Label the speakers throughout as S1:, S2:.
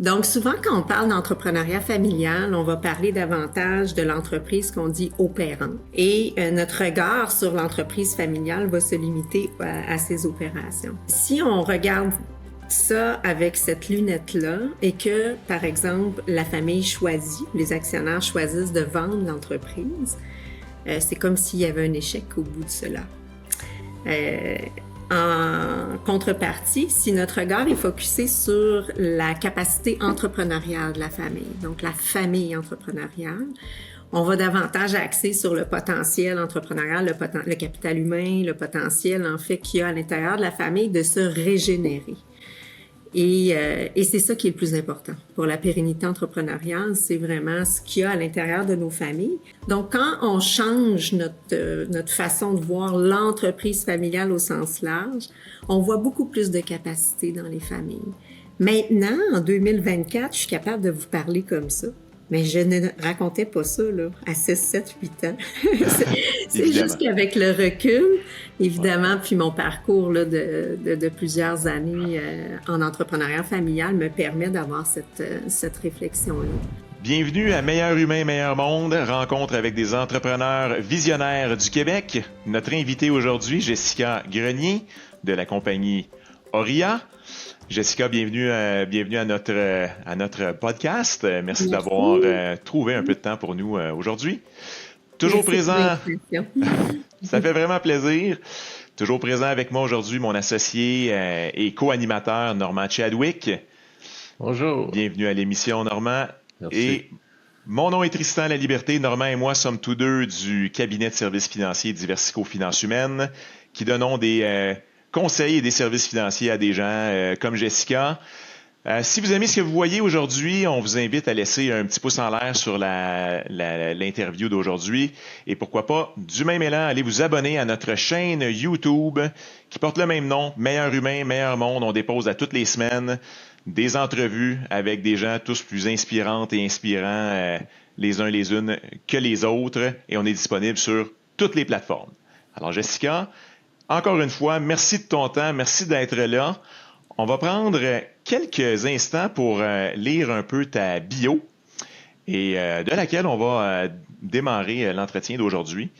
S1: Donc, souvent, quand on parle d'entrepreneuriat familial, on va parler davantage de l'entreprise qu'on dit opérante. Et notre regard sur l'entreprise familiale va se limiter à ces opérations. Si on regarde ça avec cette lunette-là et que, par exemple, la famille choisit, les actionnaires choisissent de vendre l'entreprise, c'est comme s'il y avait un échec au bout de cela. En contrepartie, si notre regard est focusé sur la capacité entrepreneuriale de la famille, donc la famille entrepreneuriale, on va davantage axer sur le potentiel entrepreneurial, le capital humain, le potentiel en fait qu'il y a à l'intérieur de la famille de se régénérer. Et c'est ça qui est le plus important. Pour la pérennité entrepreneuriale, c'est vraiment ce qu'il y a à l'intérieur de nos familles. Donc, quand on change notre façon de voir l'entreprise familiale au sens large, on voit beaucoup plus de capacité dans les familles. Maintenant, en 2024, je suis capable de vous parler comme ça. Mais je ne racontais pas ça là, à 6, 7, 8 ans. c'est juste qu'avec le recul, évidemment, puis mon parcours là, de plusieurs années en entrepreneuriat familial me permet d'avoir cette réflexion-là.
S2: Bienvenue à Meilleur humain, meilleur monde, rencontre avec des entrepreneurs visionnaires du Québec. Notre invitée aujourd'hui, Jessica Grenier, de la compagnie Auria. Jessica, bienvenue à notre podcast. Merci d'avoir trouvé un peu de temps pour nous aujourd'hui. Toujours présent. Ça fait vraiment plaisir. Toujours présent avec moi aujourd'hui, mon associé et co-animateur Normand Chadwick.
S3: Bonjour.
S2: Bienvenue à l'émission, Normand.
S3: Merci.
S2: Et mon nom est Tristan Laliberté. Normand et moi sommes tous deux du cabinet de services financiers Diversico Finances Humaines qui donnons des conseils et des services financiers à des gens comme Jessica. Si vous aimez ce que vous voyez aujourd'hui, on vous invite à laisser un petit pouce en l'air sur l'interview d'aujourd'hui. Et pourquoi pas, du même élan, allez vous abonner à notre chaîne YouTube qui porte le même nom, Meilleur humain, meilleur monde. On dépose à toutes les semaines des entrevues avec des gens tous plus inspirantes et inspirants les uns les unes que les autres. Et on est disponible sur toutes les plateformes. Alors Jessica, encore une fois, merci de ton temps, merci d'être là. On va prendre quelques instants pour lire un peu ta bio et de laquelle on va démarrer l'entretien d'aujourd'hui.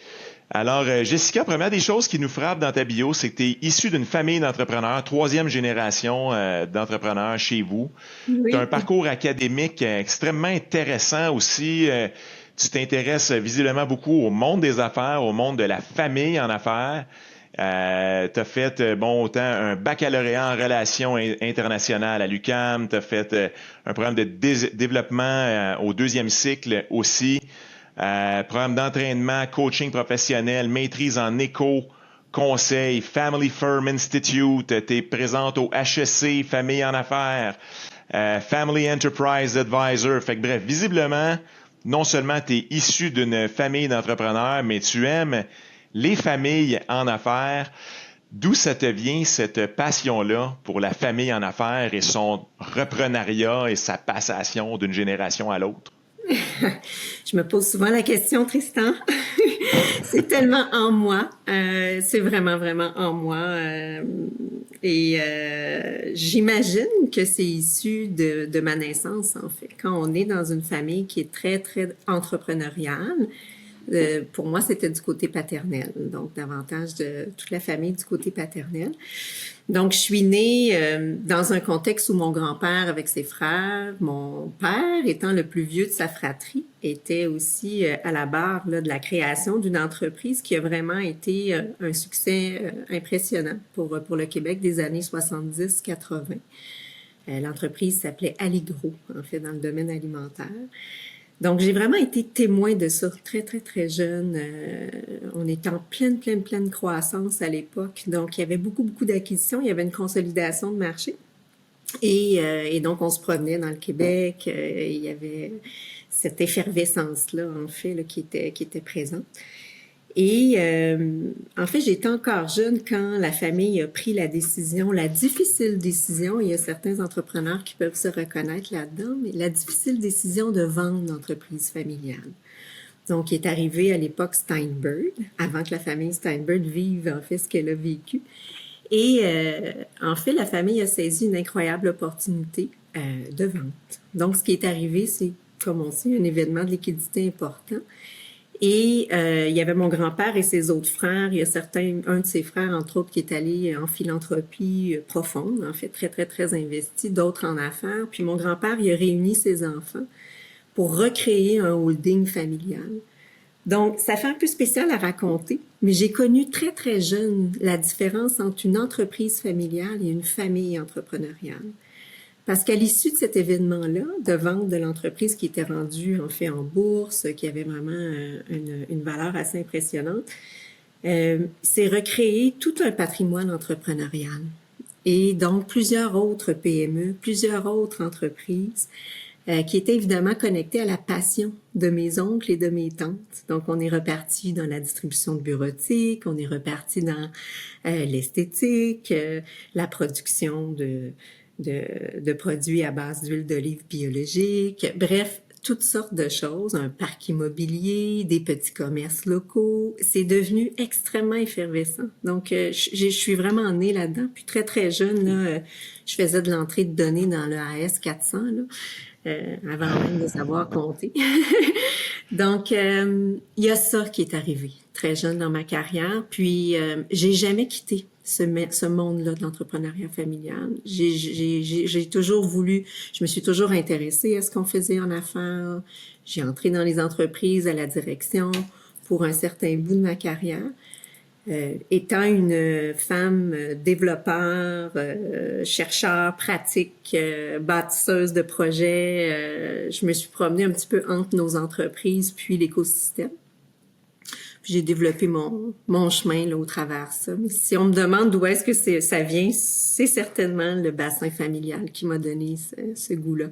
S2: Alors, Jessica, première des choses qui nous frappe dans ta bio, c'est que tu es issue d'une famille d'entrepreneurs, 3e génération d'entrepreneurs chez vous. Oui. Tu as un parcours académique extrêmement intéressant aussi. Tu t'intéresses visiblement beaucoup au monde des affaires, au monde de la famille en affaires. Tu as fait autant un baccalauréat en relations internationales à l'UQAM, tu as fait un programme de développement au 2e cycle aussi, programme d'entraînement, coaching professionnel, maîtrise en éco, conseil, Family Firm Institute, tu es présente au HEC, Famille en affaires, Family Enterprise Advisor. Fait que bref, visiblement, non seulement tu es issu d'une famille d'entrepreneurs, mais tu aimes les familles en affaires. D'où ça te vient, cette passion-là pour la famille en affaires et son reprenariat et sa passation d'une génération à l'autre?
S1: Je me pose souvent la question, Tristan. C'est tellement en moi. C'est vraiment, vraiment en moi. J'imagine que c'est issu de ma naissance, en fait. Quand on est dans une famille qui est très, très entrepreneuriale, pour moi, c'était du côté paternel, donc davantage de toute la famille du côté paternel. Donc, je suis née dans un contexte où mon grand-père avec ses frères, mon père étant le plus vieux de sa fratrie, était aussi à la barre là, de la création d'une entreprise qui a vraiment été un succès impressionnant pour le Québec des années 70-80. L'entreprise s'appelait Alligro, en fait, dans le domaine alimentaire. Donc, j'ai vraiment été témoin de ça très, très, très jeune. On était en pleine croissance à l'époque. Donc, il y avait beaucoup d'acquisitions. Il y avait une consolidation de marché. Et donc, on se promenait dans le Québec. Il y avait cette effervescence-là, en fait, là, qui était présente. Et en fait, j'étais encore jeune quand la famille a pris la difficile décision, il y a certains entrepreneurs qui peuvent se reconnaître là-dedans, mais la difficile décision de vendre l'entreprise familiale. Donc, il est arrivé à l'époque Steinberg, avant que la famille Steinberg vive en fait ce qu'elle a vécu. Et en fait, la famille a saisi une incroyable opportunité de vente. Donc, ce qui est arrivé, c'est, comme on sait, un événement de liquidité important. Et il y avait mon grand-père et ses autres frères. Il y a un de ses frères, entre autres, qui est allé en philanthropie profonde, en fait, très, très, très investi, d'autres en affaires. Puis mon grand-père, il a réuni ses enfants pour recréer un holding familial. Donc, ça fait un peu spécial à raconter, mais j'ai connu très, très jeune la différence entre une entreprise familiale et une famille entrepreneuriale. Parce qu'à l'issue de cet événement-là, de vente de l'entreprise qui était rendue en fait en bourse, qui avait vraiment une valeur assez impressionnante, c'est recréé tout un patrimoine entrepreneurial. Et donc, plusieurs autres PME, plusieurs autres entreprises qui étaient évidemment connectées à la passion de mes oncles et de mes tantes. Donc, on est reparti dans la distribution de bureautique, on est reparti dans l'esthétique, la production de produits à base d'huile d'olive biologique, bref, toutes sortes de choses, un parc immobilier, des petits commerces locaux. C'est devenu extrêmement effervescent. Donc, je suis vraiment née là-dedans. Puis très, très jeune, là, je faisais de l'entrée de données dans le AS 400, là, avant même de savoir compter. Donc, il y a ça qui est arrivé très jeune dans ma carrière. Puis, j'ai jamais quitté ce monde-là de l'entrepreneuriat familial. J'ai toujours voulu, je me suis toujours intéressée à ce qu'on faisait en affaires. J'ai entré dans les entreprises à la direction pour un certain bout de ma carrière. Étant une femme développeur, chercheur, pratique, bâtisseuse de projets, je me suis promenée un petit peu entre nos entreprises puis l'écosystème. Puis j'ai développé mon chemin là, au travers de ça. Mais si on me demande d'où est-ce que ça vient, c'est certainement le bassin familial qui m'a donné ce goût-là.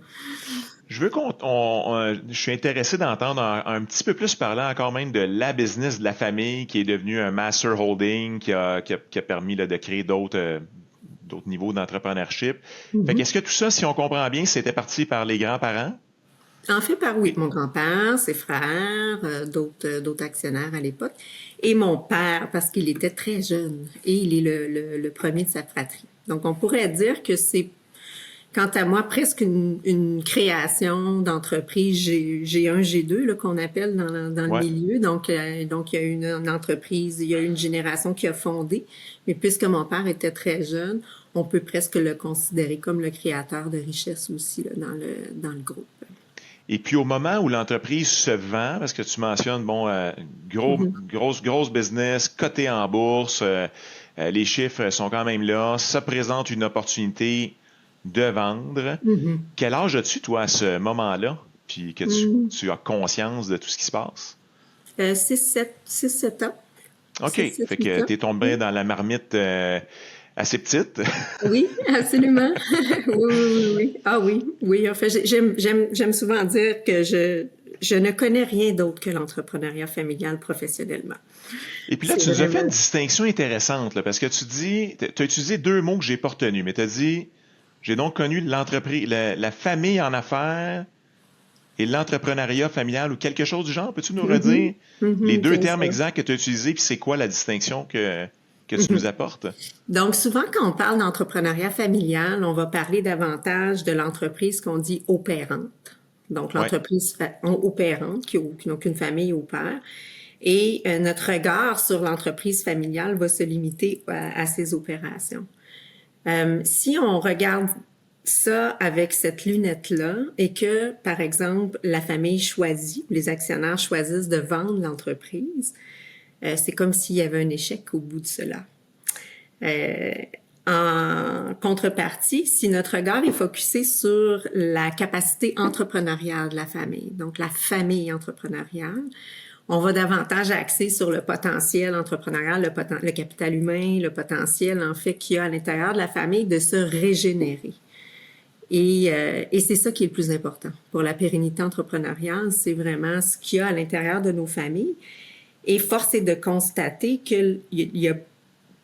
S2: Je veux je suis intéressé d'entendre un petit peu plus parler encore même de la business de la famille qui est devenue un master holding qui a permis là, de créer d'autres niveaux d'entrepreneurship. Fait qu'est-ce que tout ça, si on comprend bien, c'était parti par les grands-parents?
S1: En fait, oui, mon grand-père, ses frères, d'autres actionnaires à l'époque, et mon père, parce qu'il était très jeune, et il est le premier de sa fratrie. Donc, on pourrait dire que c'est, quant à moi, presque une création d'entreprise G1, G2, là, qu'on appelle dans le milieu. Donc, il y a une entreprise, il y a une génération qui a fondé, mais puisque mon père était très jeune, on peut presque le considérer comme le créateur de richesse aussi là, dans le groupe.
S2: Et puis au moment où l'entreprise se vend, parce que tu mentionnes, grosse business, coté en bourse, les chiffres sont quand même là, ça présente une opportunité de vendre. Quel âge as-tu, toi, à ce moment-là, puis que tu as conscience de tout ce qui se passe?
S1: 6-7 ans.
S2: OK, fait que tu es tombé dans la marmite assez petite.
S1: Oui, absolument. Oui. Ah oui. En fait, j'aime souvent dire que je ne connais rien d'autre que l'entrepreneuriat familial professionnellement.
S2: Et puis là, tu nous as fait une distinction intéressante, là, parce que tu as utilisé deux mots que j'ai pas retenus, mais tu as dit, j'ai donc connu l'entreprise, la famille en affaires et l'entrepreneuriat familial ou quelque chose du genre. Peux-tu nous redire les deux termes exacts que tu as utilisés, puis c'est quoi la distinction que tu nous apportes?
S1: Donc, souvent, quand on parle d'entrepreneuriat familial, on va parler davantage de l'entreprise qu'on dit opérante. Donc, l'entreprise opérante, qui n'a qu'une famille au père. Et notre regard sur l'entreprise familiale va se limiter à ses opérations. Si on regarde ça avec cette lunette-là et que, par exemple, la famille choisit, les actionnaires choisissent de vendre l'entreprise, c'est comme s'il y avait un échec au bout de cela. En contrepartie, si notre regard est focusé sur la capacité entrepreneuriale de la famille, donc la famille entrepreneuriale, on va davantage axer sur le potentiel entrepreneurial, le capital humain, le potentiel en fait qu'il y a à l'intérieur de la famille de se régénérer. Et c'est ça qui est le plus important. Pour la pérennité entrepreneuriale, c'est vraiment ce qu'il y a à l'intérieur de nos familles. Et force est de constater qu'il y a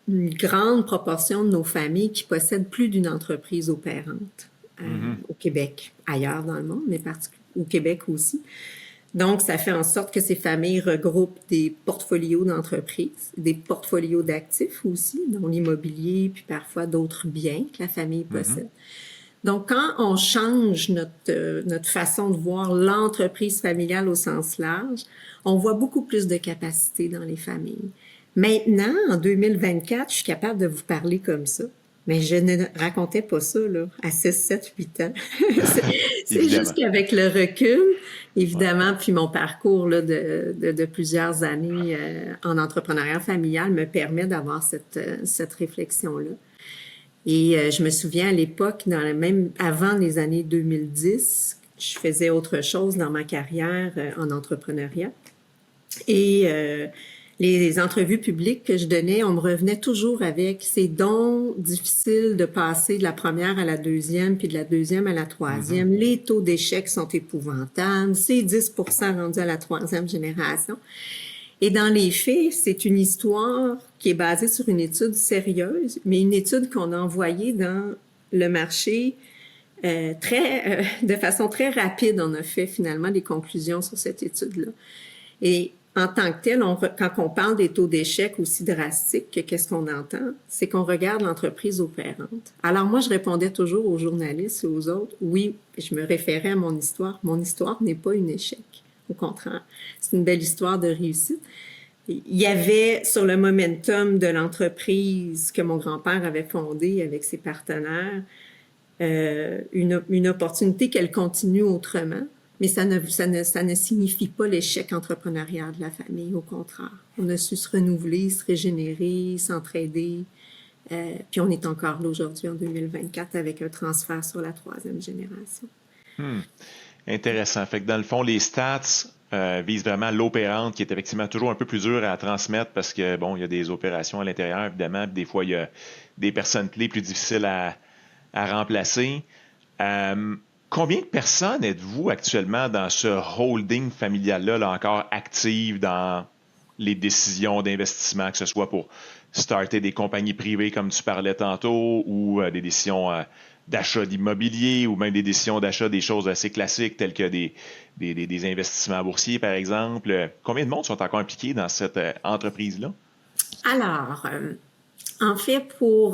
S1: une grande proportion de nos familles qui possèdent plus d'une entreprise opérante au Québec, ailleurs dans le monde, mais au Québec aussi. Donc, ça fait en sorte que ces familles regroupent des portfolios d'entreprises, des portfolios d'actifs aussi, dont l'immobilier, puis parfois d'autres biens que la famille possède. Donc, quand on change notre façon de voir l'entreprise familiale au sens large, on voit beaucoup plus de capacité dans les familles. Maintenant, en 2024, je suis capable de vous parler comme ça. Mais je ne racontais pas ça là, à 6, 7, 8 ans. C'est juste
S2: Évidemment.
S1: qu'avec le recul,
S2: Ouais.
S1: évidemment, puis mon parcours là, de plusieurs années en entrepreneuriat familial me permet d'avoir cette réflexion-là. Et je me souviens à l'époque, même avant les années 2010, je faisais autre chose dans ma carrière en entrepreneuriat. Et les entrevues publiques que je donnais, on me revenait toujours avec c'est donc difficile de passer de la première à la deuxième, puis de la deuxième à la troisième. Les taux d'échec sont épouvantables. C'est 10% rendu à la troisième génération. Et dans les faits, c'est une histoire qui est basée sur une étude sérieuse, mais une étude qu'on a envoyée dans le marché de façon très rapide. On a fait finalement des conclusions sur cette étude-là. Et en tant que tel, quand on parle des taux d'échec aussi drastiques, qu'est-ce qu'on entend? C'est qu'on regarde l'entreprise opérante. Alors moi, je répondais toujours aux journalistes et aux autres, oui, je me référais à mon histoire. Mon histoire n'est pas un échec. Au contraire, c'est une belle histoire de réussite. Il y avait sur le momentum de l'entreprise que mon grand-père avait fondée avec ses partenaires une opportunité qu'elle continue autrement. Mais ça ne signifie pas l'échec entrepreneurial de la famille, au contraire. On a su se renouveler, se régénérer, s'entraider. Puis on est encore là aujourd'hui en 2024 avec un transfert sur la troisième génération.
S2: Intéressant. Fait que dans le fond, les stats visent vraiment l'opérante qui est effectivement toujours un peu plus dur à transmettre parce que, bon, il y a des opérations à l'intérieur, évidemment, puis des fois, il y a des personnes clés plus difficiles à remplacer. Combien de personnes êtes-vous actuellement dans ce holding familial-là, là, encore actives dans les décisions d'investissement, que ce soit pour starter des compagnies privées comme tu parlais tantôt, ou des décisions d'achat d'immobilier, ou même des décisions d'achat des choses assez classiques telles que des investissements boursiers, par exemple. Combien de monde sont encore impliqués dans cette entreprise-là?
S1: Alors, en fait, vous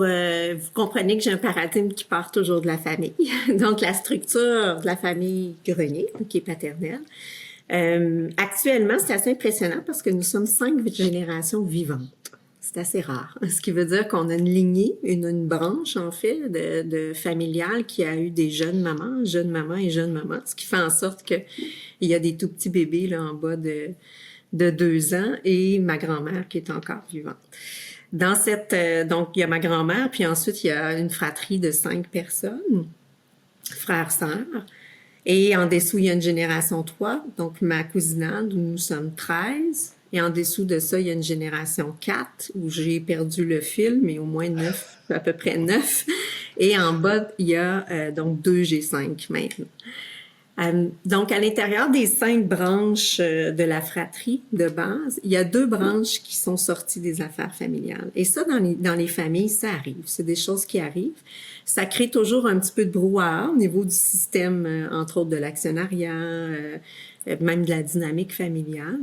S1: comprenez que j'ai un paradigme qui part toujours de la famille. Donc, la structure de la famille Grenier, qui est paternelle. Actuellement, c'est assez impressionnant parce que nous sommes 5 générations vivantes. C'est assez rare. Ce qui veut dire qu'on a une lignée, une branche, en fait, de familiale qui a eu des jeunes mamans et jeunes mamans, ce qui fait en sorte qu'il y a des tout petits bébés là, en bas de 2 ans et ma grand-mère qui est encore vivante. Donc, il y a ma grand-mère, puis ensuite, il y a une fratrie de 5 personnes, frères, sœurs. Et en dessous, il y a une génération 3, donc ma cousinade, où nous sommes 13. Et en dessous de ça, il y a une génération 4, où j'ai perdu le fil, mais au moins 9, à peu près 9. Et en bas, il y a donc 2 G5 maintenant. Donc, à l'intérieur des 5 branches de la fratrie de base, il y a 2 branches qui sont sorties des affaires familiales. Et ça, dans les familles, ça arrive. C'est des choses qui arrivent. Ça crée toujours un petit peu de brouhaha au niveau du système, entre autres de l'actionnariat, même de la dynamique familiale.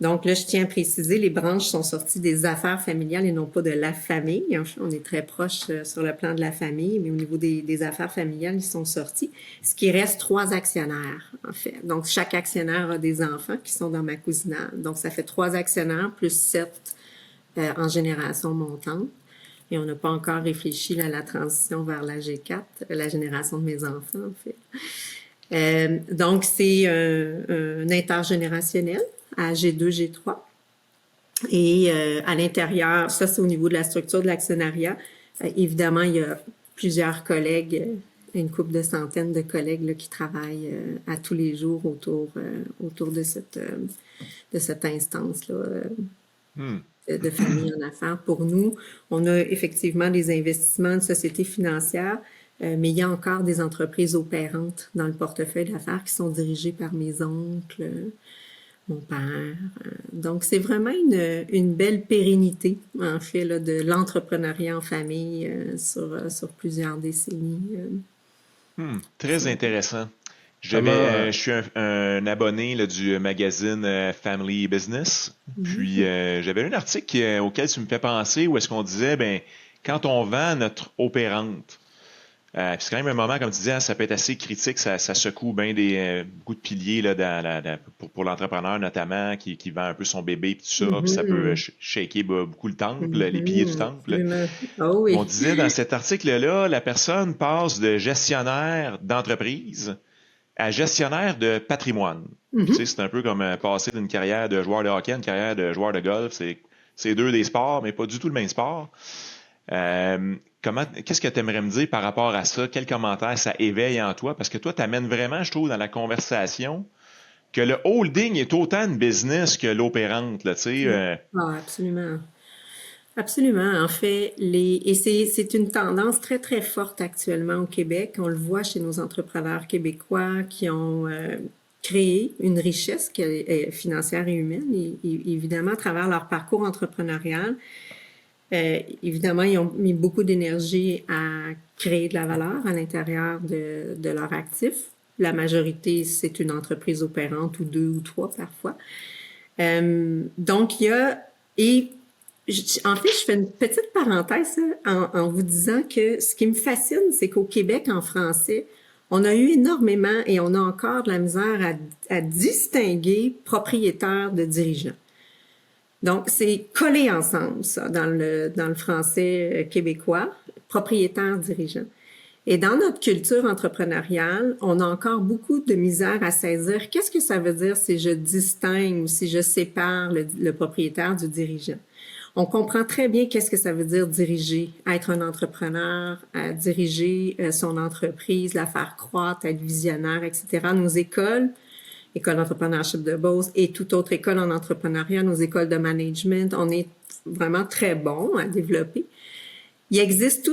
S1: Donc là, je tiens à préciser, les branches sont sorties des affaires familiales et non pas de la famille. On est très proche sur le plan de la famille, mais au niveau des affaires familiales, ils sont sortis. Ce qui reste 3 actionnaires, en fait. Donc, chaque actionnaire a des enfants qui sont dans ma cousinade. Donc, ça fait 3 actionnaires plus 7 en génération montante. Et on n'a pas encore réfléchi là, à la transition vers la G4, la génération de mes enfants, en fait. Donc, c'est un intergénérationnel à G2, G3. Et à l'intérieur, ça c'est au niveau de la structure de l'actionnariat. Évidemment, il y a plusieurs collègues, une couple de centaines de collègues là, qui travaillent à tous les jours autour de cette instance-là de famille en affaires. Pour nous, on a effectivement des investissements de sociétés financières, mais il y a encore des entreprises opérantes dans le portefeuille d'affaires qui sont dirigées par mes oncles, mon père. Donc, c'est vraiment une belle pérennité, en fait, là, de l'entrepreneuriat en famille sur plusieurs décennies.
S2: Très intéressant.
S3: Comment,
S2: Je suis un abonné là, du magazine Family Business. Puis, j'avais un article auquel tu me fais penser où est-ce qu'on disait, ben, quand on vend notre opérante, Puis c'est quand même un moment, comme tu dis, hein, ça peut être assez critique, ça secoue bien beaucoup de piliers là, pour l'entrepreneur notamment, qui vend un peu son bébé et tout ça, puis ça peut
S1: Mhm.
S2: shaker beaucoup le temple, les piliers du
S1: Mhm.
S2: temple.
S1: Absolument. Oh
S2: Mais on
S1: oui.
S2: disait dans cet article-là, la personne passe de gestionnaire d'entreprise à gestionnaire de patrimoine. Puis, tu sais,
S1: Mhm.
S2: c'est un peu comme passer d'une carrière de joueur de hockey à une carrière de joueur de golf. C'est deux des sports, mais pas du tout le même sport. Qu'est-ce que tu aimerais me dire par rapport à ça? Quel commentaire ça éveille en toi? Parce que toi, tu amènes vraiment, je trouve, dans la conversation que le holding est autant une business que l'opérante, là, tu sais.
S1: Ah, absolument. Absolument. En fait, et c'est une tendance très, très forte actuellement au Québec. On le voit chez nos entrepreneurs québécois qui ont créé une richesse qui est financière et humaine, évidemment, à travers leur parcours entrepreneurial. Évidemment, ils ont mis beaucoup d'énergie à créer de la valeur à l'intérieur de leur actif. La majorité, c'est une entreprise opérante ou deux ou trois parfois. Donc, il y a... Et en fait, je fais une petite parenthèse en vous disant que ce qui me fascine, c'est qu'au Québec, en français, on a eu énormément et on a encore de la misère à distinguer propriétaire de dirigeant. Donc, c'est collé ensemble, ça, dans le français québécois, propriétaire, dirigeant. Et dans notre culture entrepreneuriale, on a encore beaucoup de misère à saisir qu'est-ce que ça veut dire si je distingue ou si je sépare le propriétaire du dirigeant. On comprend très bien qu'est-ce que ça veut dire diriger, être un entrepreneur, diriger son entreprise, la faire croître, être visionnaire, etc. Nos écoles, école d'entrepreneurship de Beauce et toute autre école en entrepreneuriat, nos écoles de management, on est vraiment très bons à développer. Il existe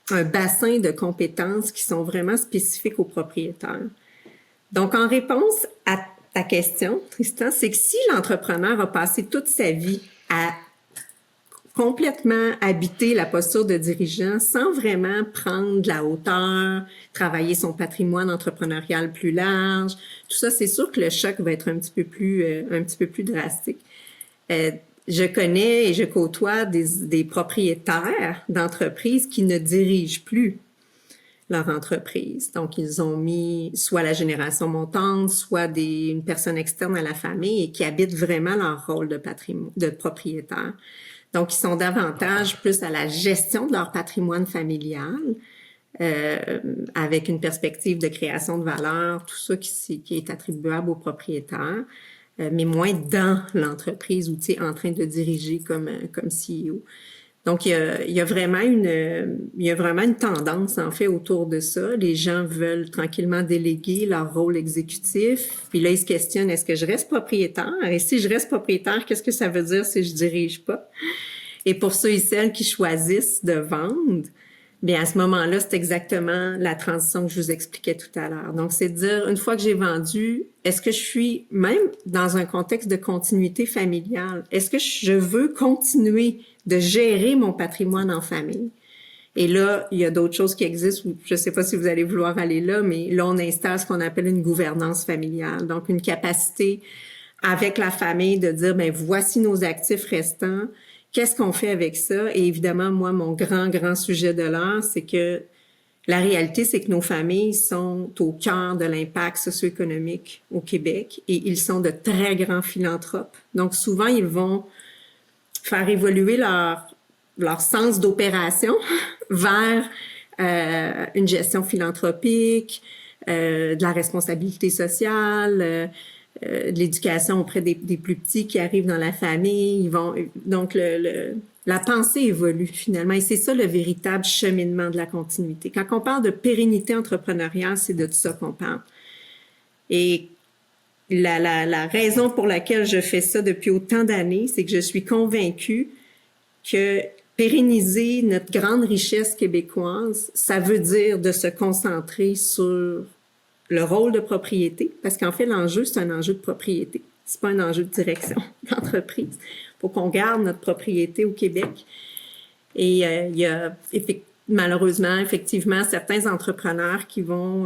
S1: un bassin de compétences qui sont vraiment spécifiques aux propriétaires. Donc, en réponse à ta question, Tristan, c'est que si l'entrepreneur a passé toute sa vie à complètement habiter la posture de dirigeant sans vraiment prendre de la hauteur, travailler son patrimoine entrepreneurial plus large, tout ça, c'est sûr que le choc va être un petit peu plus drastique. Euh, je connais et je côtoie des propriétaires d'entreprises qui ne dirigent plus leur entreprise. Donc, ils ont mis soit la génération montante, soit une personne externe à la famille et qui habitent vraiment leur rôle de propriétaire. Donc, ils sont davantage plus à la gestion de leur patrimoine familial, euh, avec une perspective de création de valeur, tout ça qui est attribuable aux propriétaires, mais moins dans l'entreprise ou en train de diriger comme CEO. Donc, il y a vraiment une tendance, en fait, autour de ça. Les gens veulent tranquillement déléguer leur rôle exécutif. Puis là, ils se questionnent, est-ce que je reste propriétaire? Et si je reste propriétaire, qu'est-ce que ça veut dire si je dirige pas? Et pour ceux et celles qui choisissent de vendre, bien, à ce moment-là, c'est exactement la transition que je vous expliquais tout à l'heure. Donc, c'est de dire, une fois que j'ai vendu, est-ce que je suis, même dans un contexte de continuité familiale, est-ce que je veux continuer de gérer mon patrimoine en famille? Et là, il y a d'autres choses qui existent. Je ne sais pas si vous allez vouloir aller là, mais là, on installe ce qu'on appelle une gouvernance familiale. Donc, une capacité avec la famille de dire, ben voici nos actifs restants. Qu'est-ce qu'on fait avec ça? Et évidemment, moi, mon grand sujet de l'heure, c'est que la réalité, c'est que nos familles sont au cœur de l'impact socio-économique au Québec et ils sont de très grands philanthropes. Donc, souvent, ils vont faire évoluer leur sens d'opération vers une gestion philanthropique, de la responsabilité sociale, de l'éducation auprès des plus petits qui arrivent dans la famille. Donc, la pensée évolue finalement et c'est ça le véritable cheminement de la continuité. Quand on parle de pérennité entrepreneuriale, c'est de tout ça qu'on parle. Et la raison pour laquelle je fais ça depuis autant d'années, c'est que je suis convaincue que pérenniser notre grande richesse québécoise, ça veut dire de se concentrer sur le rôle de propriété, parce qu'en fait, l'enjeu, c'est un enjeu de propriété. C'est pas un enjeu de direction d'entreprise. Faut qu'on garde notre propriété au Québec. Et il y a malheureusement, effectivement, certains entrepreneurs qui vont,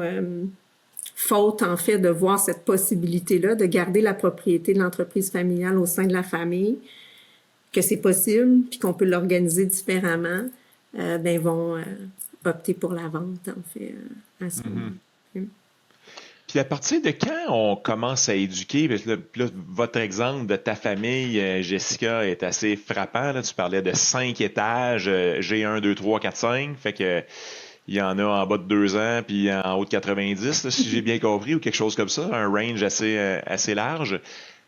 S1: faute en fait de voir cette possibilité-là, de garder la propriété de l'entreprise familiale au sein de la famille, que c'est possible, puis qu'on peut l'organiser différemment, ben vont opter pour la vente, en fait, à ce moment.
S2: Puis à partir de quand on commence à éduquer? Parce que là, votre exemple de ta famille, Jessica, est assez frappant. Là. Tu parlais de 5 étages, G1, 2, 3, 4, 5. Fait que il y en a en bas de 2 ans, puis en haut de 90, là, si j'ai bien compris, ou quelque chose comme ça, un range assez large.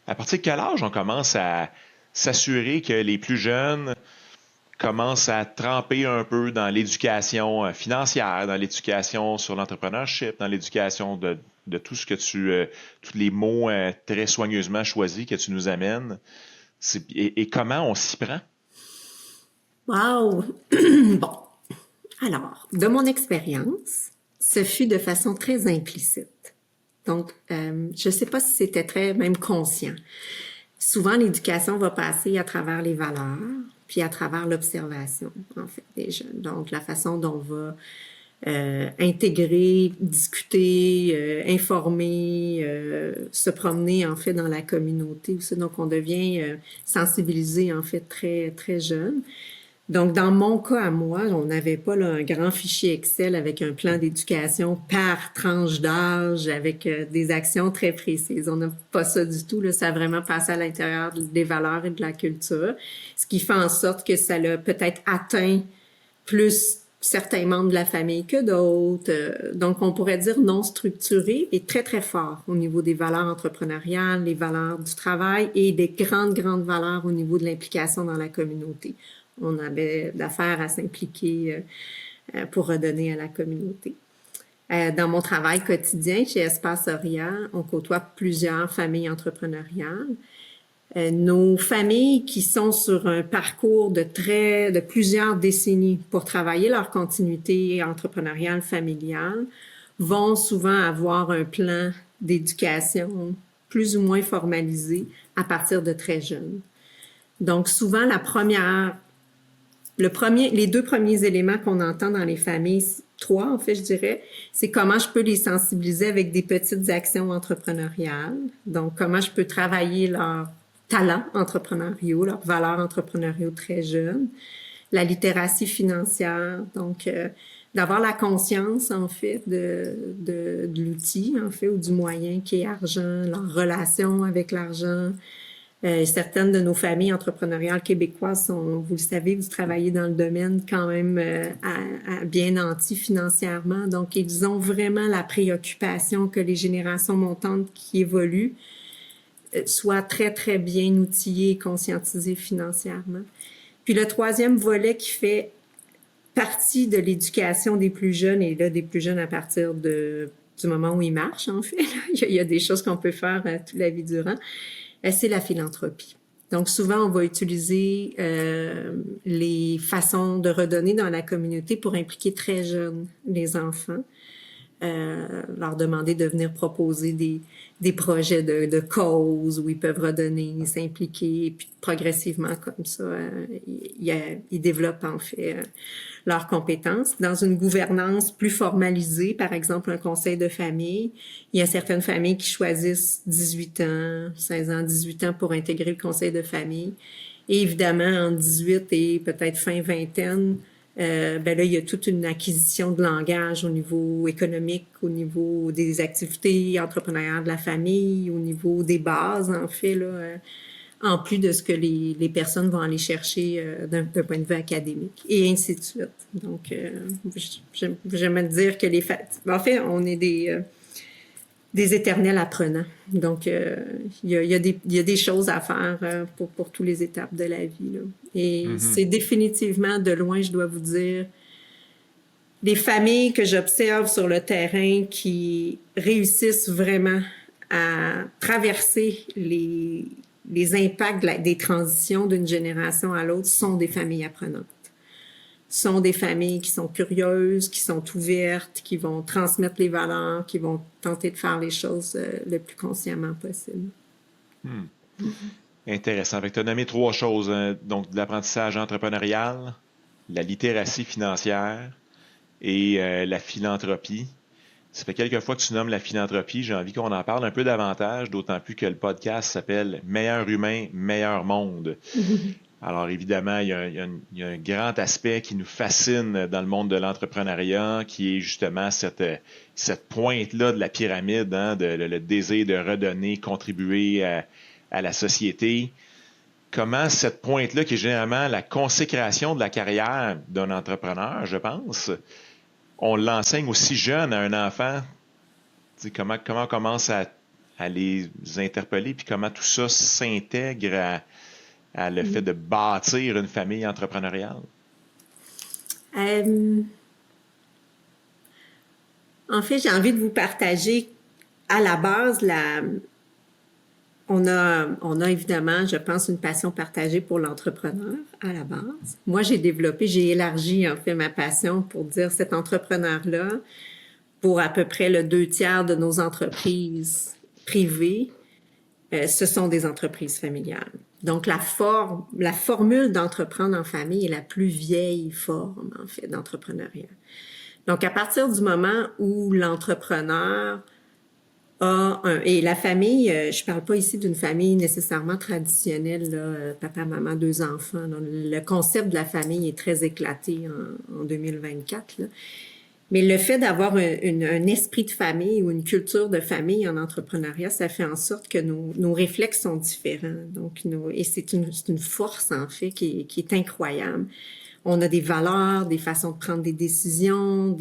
S2: À partir de quel âge on commence à s'assurer que les plus jeunes commence à tremper un peu dans l'éducation financière, dans l'éducation sur l'entrepreneurship, dans l'éducation de tout ce que tous les mots très soigneusement choisis que tu nous amènes. Et comment on s'y prend?
S1: Wow! Bon. Alors, de mon expérience, ce fut de façon très implicite. Donc, je ne sais pas si c'était très même conscient. Souvent, l'éducation va passer à travers les valeurs, puis à travers l'observation, en fait, des jeunes. Donc, la façon dont on va intégrer, discuter, informer, se promener, en fait, dans la communauté aussi. Donc, on devient sensibilisé, en fait, très, très jeune. Donc, dans mon cas à moi, on n'avait pas là, un grand fichier Excel avec un plan d'éducation par tranche d'âge, avec des actions très précises. On n'a pas ça du tout. Là, ça a vraiment passé à l'intérieur des valeurs et de la culture, ce qui fait en sorte que ça l'a peut-être atteint plus certains membres de la famille que d'autres. Donc, on pourrait dire non structuré et très, très fort au niveau des valeurs entrepreneuriales, les valeurs du travail et des grandes, grandes valeurs au niveau de l'implication dans la communauté. On avait d'affaires à s'impliquer pour redonner à la communauté. Dans mon travail quotidien chez Espace Oria, on côtoie plusieurs familles entrepreneuriales. Nos familles qui sont sur un parcours de plusieurs décennies pour travailler leur continuité entrepreneuriale familiale vont souvent avoir un plan d'éducation plus ou moins formalisé à partir de très jeunes. Donc souvent les 2 premiers éléments qu'on entend dans les familles, 3 en fait je dirais, c'est comment je peux les sensibiliser avec des petites actions entrepreneuriales. Donc comment je peux travailler leurs talents entrepreneuriaux, leurs valeurs entrepreneuriaux très jeunes. La littératie financière, donc d'avoir la conscience en fait de l'outil en fait ou du moyen qui est argent, leur relation avec l'argent. Certaines de nos familles entrepreneuriales québécoises sont, vous le savez, vous travaillez dans le domaine quand même bien nantis financièrement. Donc, ils ont vraiment la préoccupation que les générations montantes qui évoluent soient très, très bien outillées et conscientisées financièrement. Puis le troisième volet qui fait partie de l'éducation des plus jeunes, et là, des plus jeunes à partir du moment où ils marchent, en fait. Il y a des choses qu'on peut faire toute la vie durant. C'est la philanthropie. Donc, souvent, on va utiliser les façons de redonner dans la communauté pour impliquer très jeunes les enfants, leur demander de venir proposer des projets de cause où ils peuvent redonner, s'impliquer, et puis progressivement, comme ça, ils développent en fait leurs compétences. Dans une gouvernance plus formalisée, par exemple un conseil de famille, il y a certaines familles qui choisissent 18 ans, 16 ans, 18 ans pour intégrer le conseil de famille. Et évidemment, en 18 et peut-être fin vingtaine, ben là, il y a toute une acquisition de langage au niveau économique, au niveau des activités entrepreneuriales de la famille, au niveau des bases, en fait, là, en plus de ce que les personnes vont aller chercher d'un point de vue académique, et ainsi de suite. Donc, j'aime dire que en fait, on est des éternels apprenants. Donc, il y a des choses à faire pour toutes les étapes de la vie, là. Et c'est définitivement, de loin, je dois vous dire, les familles que j'observe sur le terrain qui réussissent vraiment à traverser les impacts des transitions d'une génération à l'autre sont des familles apprenantes. Sont des familles qui sont curieuses, qui sont ouvertes, qui vont transmettre les valeurs, qui vont tenter de faire les choses le plus consciemment possible.
S2: Intéressant. Tu as nommé 3 choses, hein. Donc, de l'apprentissage entrepreneurial, la littératie financière et la philanthropie. Ça fait quelques fois que tu nommes la philanthropie. J'ai envie qu'on en parle un peu davantage, d'autant plus que le podcast s'appelle Meilleur humain, meilleur monde. Alors évidemment, il y a un grand aspect qui nous fascine dans le monde de l'entrepreneuriat, qui est justement cette pointe-là de la pyramide, hein, le désir de redonner, contribuer à la société. Comment cette pointe-là, qui est généralement la consécration de la carrière d'un entrepreneur, je pense, on l'enseigne aussi jeune à un enfant. Comment on commence à les interpeller, puis comment tout ça s'intègre à le fait de bâtir une famille entrepreneuriale?
S1: Euh, En fait, j'ai envie de vous partager à la base on a évidemment, je pense, une passion partagée pour l'entrepreneur à la base. Moi, j'ai élargi en fait ma passion pour dire cet entrepreneur-là, pour à peu près le 2/3 de nos entreprises privées, ce sont des entreprises familiales. Donc, la formule d'entreprendre en famille est la plus vieille forme, en fait, d'entrepreneuriat. Donc, à partir du moment où l'entrepreneur et la famille, je parle pas ici d'une famille nécessairement traditionnelle, là, papa, maman, 2 enfants. Donc, le concept de la famille est très éclaté en 2024, là. Mais le fait d'avoir un esprit de famille ou une culture de famille en entrepreneuriat, ça fait en sorte que nos réflexes sont différents. Donc, et c'est une force, en fait, qui est incroyable. On a des valeurs, des façons de prendre des décisions,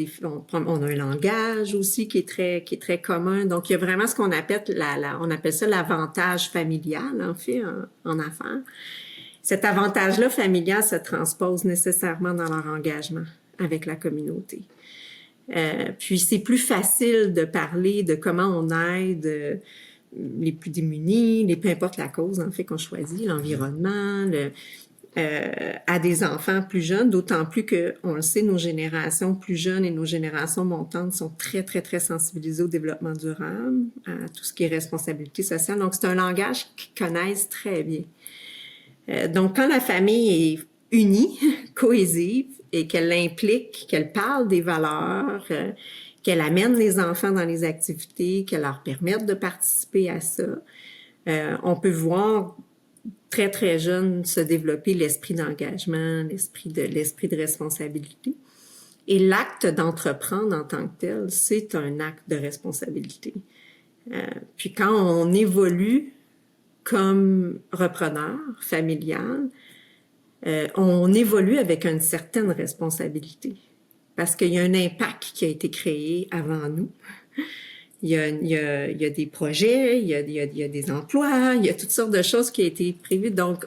S1: on a un langage aussi qui est très commun. Donc, il y a vraiment ce qu'on appelle on appelle ça l'avantage familial, en fait, en affaires. Cet avantage-là familial se transpose nécessairement dans leur engagement avec la communauté. Puis c'est plus facile de parler de comment on aide les plus démunis, peu importe la cause en fait qu'on choisit, l'environnement, à des enfants plus jeunes, d'autant plus que on le sait, nos générations plus jeunes et nos générations montantes sont très très très sensibilisées au développement durable, à tout ce qui est responsabilité sociale. Donc c'est un langage qu'ils connaissent très bien. Donc quand la famille est unie, cohésive, et qu'elle implique, qu'elle parle des valeurs, qu'elle amène les enfants dans les activités, qu'elle leur permette de participer à ça. On peut voir très, très jeune se développer l'esprit d'engagement, l'esprit de responsabilité. Et l'acte d'entreprendre en tant que tel, c'est un acte de responsabilité. Puis quand on évolue comme repreneur familial, on évolue avec une certaine responsabilité parce qu'il y a un impact qui a été créé avant nous. Il y a des projets, il y a des emplois, il y a toutes sortes de choses qui ont été prévues. Donc,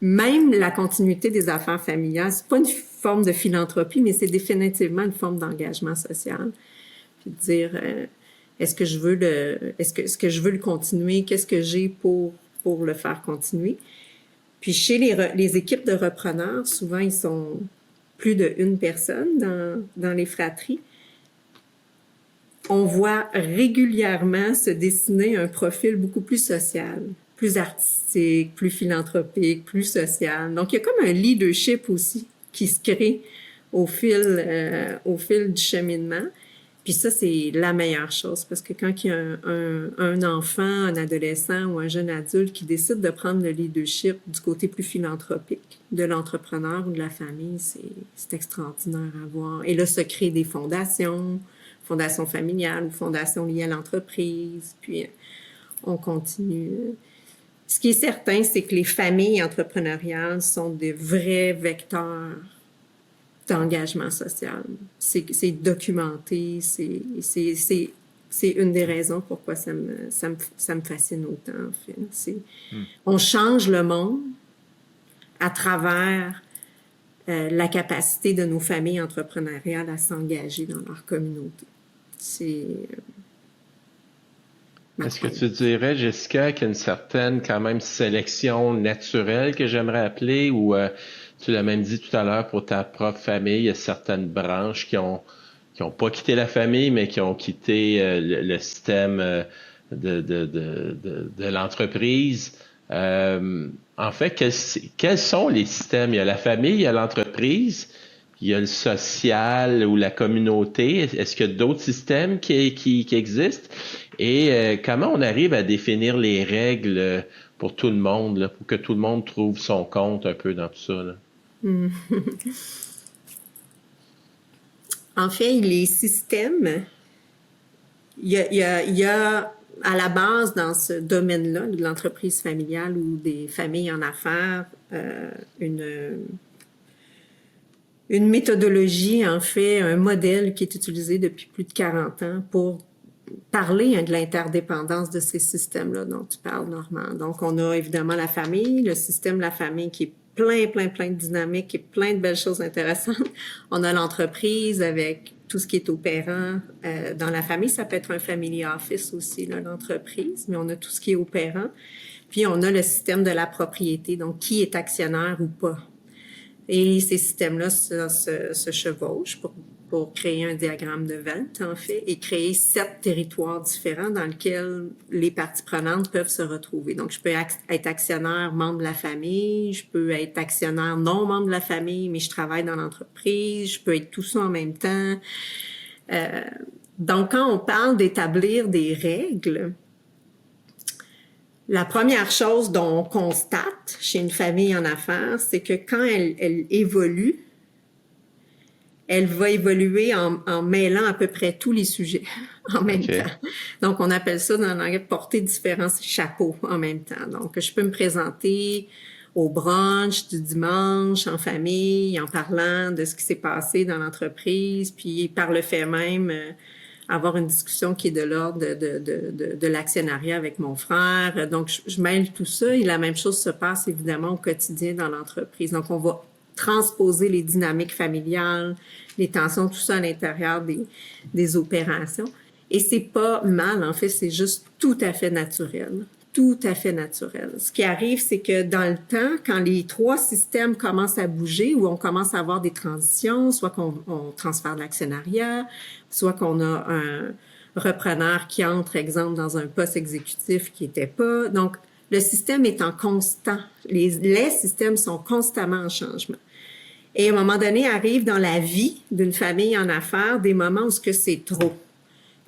S1: même la continuité des affaires familiales, c'est pas une forme de philanthropie, mais c'est définitivement une forme d'engagement social. Puis de dire, est-ce que je veux le continuer? Qu'est-ce que j'ai pour le faire continuer? Puis chez les équipes de repreneurs, souvent, ils sont plus d'1 personne dans les fratries. On voit régulièrement se dessiner un profil beaucoup plus social, plus artistique, plus philanthropique, plus social. Donc, il y a comme un leadership aussi qui se crée au fil du cheminement. Puis ça, c'est la meilleure chose parce que quand il y a un enfant, un adolescent ou un jeune adulte qui décide de prendre le leadership du côté plus philanthropique de l'entrepreneur ou de la famille, c'est extraordinaire à voir. Et là, se créent des fondations familiales ou fondations liées à l'entreprise, puis on continue. Ce qui est certain, c'est que les familles entrepreneuriales sont des vrais vecteurs d'engagement social. C'est documenté, c'est une des raisons pourquoi ça me fascine autant, en fait. On change le monde à travers la capacité de nos familles entrepreneuriales à s'engager dans leur communauté.
S3: Est-ce que tu dirais, Jessica, qu'il y a une certaine quand même sélection naturelle que j'aimerais appeler ou tu l'as même dit tout à l'heure pour ta propre famille, il y a certaines branches qui ont pas quitté la famille, mais qui ont quitté le système de l'entreprise. En fait, quels sont les systèmes? Il y a la famille, il y a l'entreprise, il y a le social ou la communauté. Est-ce qu'il y a d'autres systèmes qui existent? Et comment on arrive à définir les règles pour tout le monde, là, pour que tout le monde trouve son compte un peu dans tout ça, là?
S1: En fait, les systèmes, il y a à la base dans ce domaine-là, de l'entreprise familiale ou des familles en affaires, une méthodologie, en fait, un modèle qui est utilisé depuis plus de 40 ans pour parler de l'interdépendance de ces systèmes-là dont tu parles, Normand. Donc, on a évidemment la famille, le système de la famille qui est plein de dynamiques et plein de belles choses intéressantes. On a l'entreprise avec tout ce qui est opérant. Dans la famille, ça peut être un family office aussi, là, l'entreprise, mais on a tout ce qui est opérant. Puis, on a le système de la propriété, donc qui est actionnaire ou pas. Et ces systèmes-là se chevauchent pour créer un diagramme de Venn, en fait, et créer 7 territoires différents dans lesquels les parties prenantes peuvent se retrouver. Donc, je peux être actionnaire membre de la famille, je peux être actionnaire non membre de la famille, mais je travaille dans l'entreprise, je peux être tout ça en même temps. Donc, quand on parle d'établir des règles, la première chose dont on constate chez une famille en affaires, c'est que quand elle évolue, elle va évoluer en mêlant à peu près tous les sujets en même temps. Donc, on appelle ça dans l'anglais porter différents chapeaux en même temps. Donc, je peux me présenter au brunch du dimanche en famille en parlant de ce qui s'est passé dans l'entreprise, puis par le fait même avoir une discussion qui est de l'ordre de l'actionnariat avec mon frère. Donc, je mêle tout ça et la même chose se passe évidemment au quotidien dans l'entreprise. Donc, on va transposer les dynamiques familiales, les tensions, tout ça à l'intérieur des opérations. Et c'est pas mal, en fait, c'est juste tout à fait naturel. Tout à fait naturel. Ce qui arrive, c'est que dans le temps, quand les 3 systèmes commencent à bouger, ou on commence à avoir des transitions, soit qu'on transfère de l'actionnariat, soit qu'on a un repreneur qui entre, exemple, dans un poste exécutif qui n'était pas. Donc, le système est en constant. Les systèmes sont constamment en changement. Et à un moment donné, arrive dans la vie d'une famille en affaires des moments où c'est trop.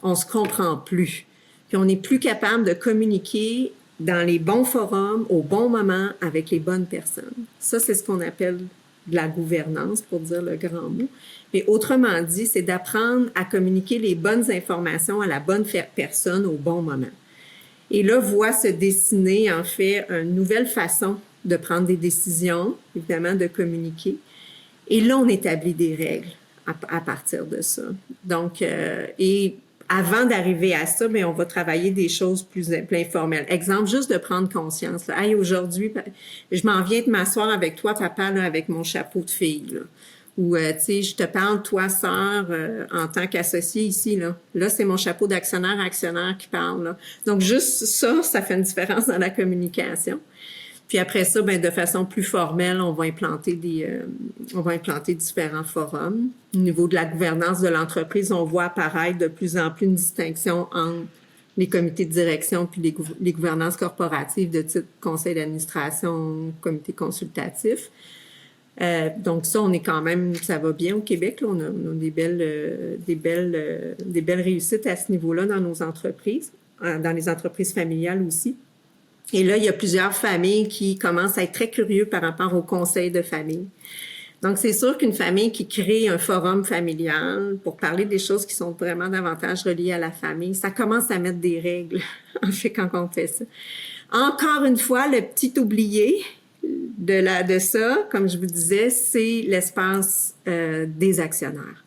S1: On se comprend plus. Puis on n'est plus capable de communiquer dans les bons forums, au bon moment, avec les bonnes personnes. Ça, c'est ce qu'on appelle de la gouvernance, pour dire le grand mot. Mais autrement dit, c'est d'apprendre à communiquer les bonnes informations à la bonne personne au bon moment. Et là, voit se dessiner, en fait, une nouvelle façon de prendre des décisions, évidemment, de communiquer. Et là, on établit des règles à partir de ça. Donc, et avant d'arriver à ça, bien, on va travailler des choses plus informelles. Exemple, juste de prendre conscience. Là. Hey, aujourd'hui, je m'en viens de m'asseoir avec toi, papa, là, avec mon chapeau de fille. Là. Ou, tu sais, je te parle, toi, sœur, en tant qu'associé ici. Là, c'est mon chapeau d'actionnaire qui parle. Là. Donc, juste ça fait une différence dans la communication. Puis après ça, ben de façon plus formelle, on va implanter différents forums. Au niveau de la gouvernance de l'entreprise, on voit apparaître de plus en plus une distinction entre les comités de direction puis les gouvernances corporatives de type conseil d'administration, comité consultatif. Donc ça, on est quand même, ça va bien au Québec. Là, on a des belles réussites à ce niveau-là dans nos entreprises, dans les entreprises familiales aussi. Et là, il y a plusieurs familles qui commencent à être très curieux par rapport au conseil de famille. Donc, c'est sûr qu'une famille qui crée un forum familial pour parler des choses qui sont vraiment davantage reliées à la famille, ça commence à mettre des règles, en fait, quand on fait ça. Encore une fois, le petit oublié de ça, comme je vous disais, c'est l'espace des actionnaires.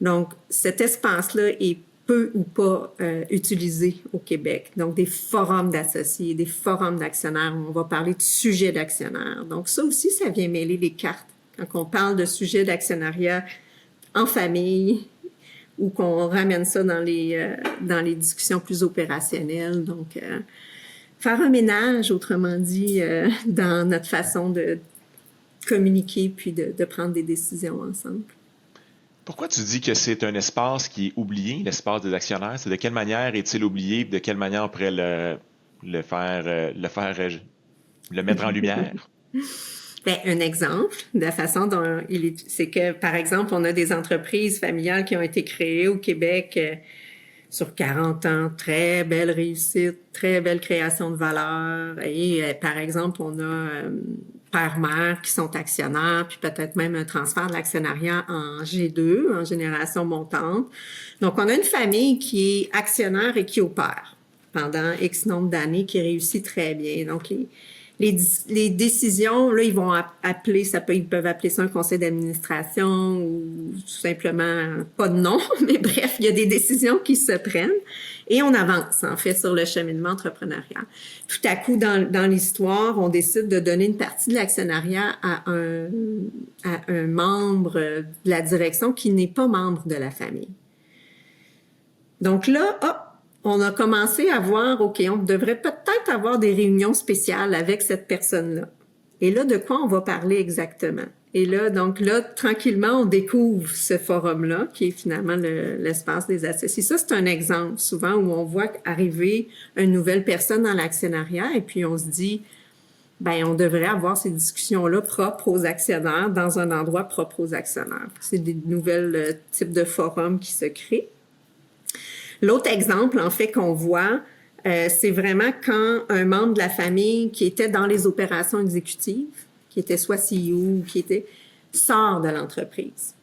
S1: Donc, cet espace-là est peu ou pas utilisé au Québec. Donc, des forums d'associés, des forums d'actionnaires où on va parler de sujets d'actionnaires. Donc, ça aussi, ça vient mêler les cartes. Quand on parle de sujets d'actionnariat en famille ou qu'on ramène ça dans les discussions plus opérationnelles. Donc, faire un ménage, autrement dit, dans notre façon de communiquer puis de prendre des décisions ensemble.
S2: Pourquoi tu dis que c'est un espace qui est oublié, l'espace des actionnaires? C'est de quelle manière est-il oublié? De quelle manière on pourrait le mettre en lumière?
S1: Bien, un exemple de la façon dont c'est que, par exemple, on a des entreprises familiales qui ont été créées au Québec sur 40 ans, très belle réussite, très belle création de valeur. Et par exemple, on a père-mère qui sont actionnaires, puis peut-être même un transfert de l'actionnariat en G2, en génération montante. Donc, on a une famille qui est actionnaire et qui opère pendant X nombre d'années, qui réussit très bien. Donc, les décisions, là, ils vont appeler, ils peuvent appeler ça un conseil d'administration ou tout simplement pas de nom, mais bref, il y a des décisions qui se prennent et on avance, en fait, sur le cheminement entrepreneurial. Tout à coup, dans l'histoire, on décide de donner une partie de l'actionnariat à un membre de la direction qui n'est pas membre de la famille. Donc là, hop, on a commencé à voir, OK, on devrait peut-être avoir des réunions spéciales avec cette personne-là. Et là, de quoi on va parler exactement? Et là, donc là, tranquillement, on découvre ce forum-là, qui est finalement l'espace des associés. Ça, c'est un exemple, souvent, où on voit arriver une nouvelle personne dans l'actionnariat et puis on se dit, ben, on devrait avoir ces discussions-là propres aux actionnaires dans un endroit propre aux actionnaires. C'est des nouvelles types de forums qui se créent. L'autre exemple, en fait, qu'on voit, c'est vraiment quand un membre de la famille qui était dans les opérations exécutives, qui était soit CEO, sort de l'entreprise.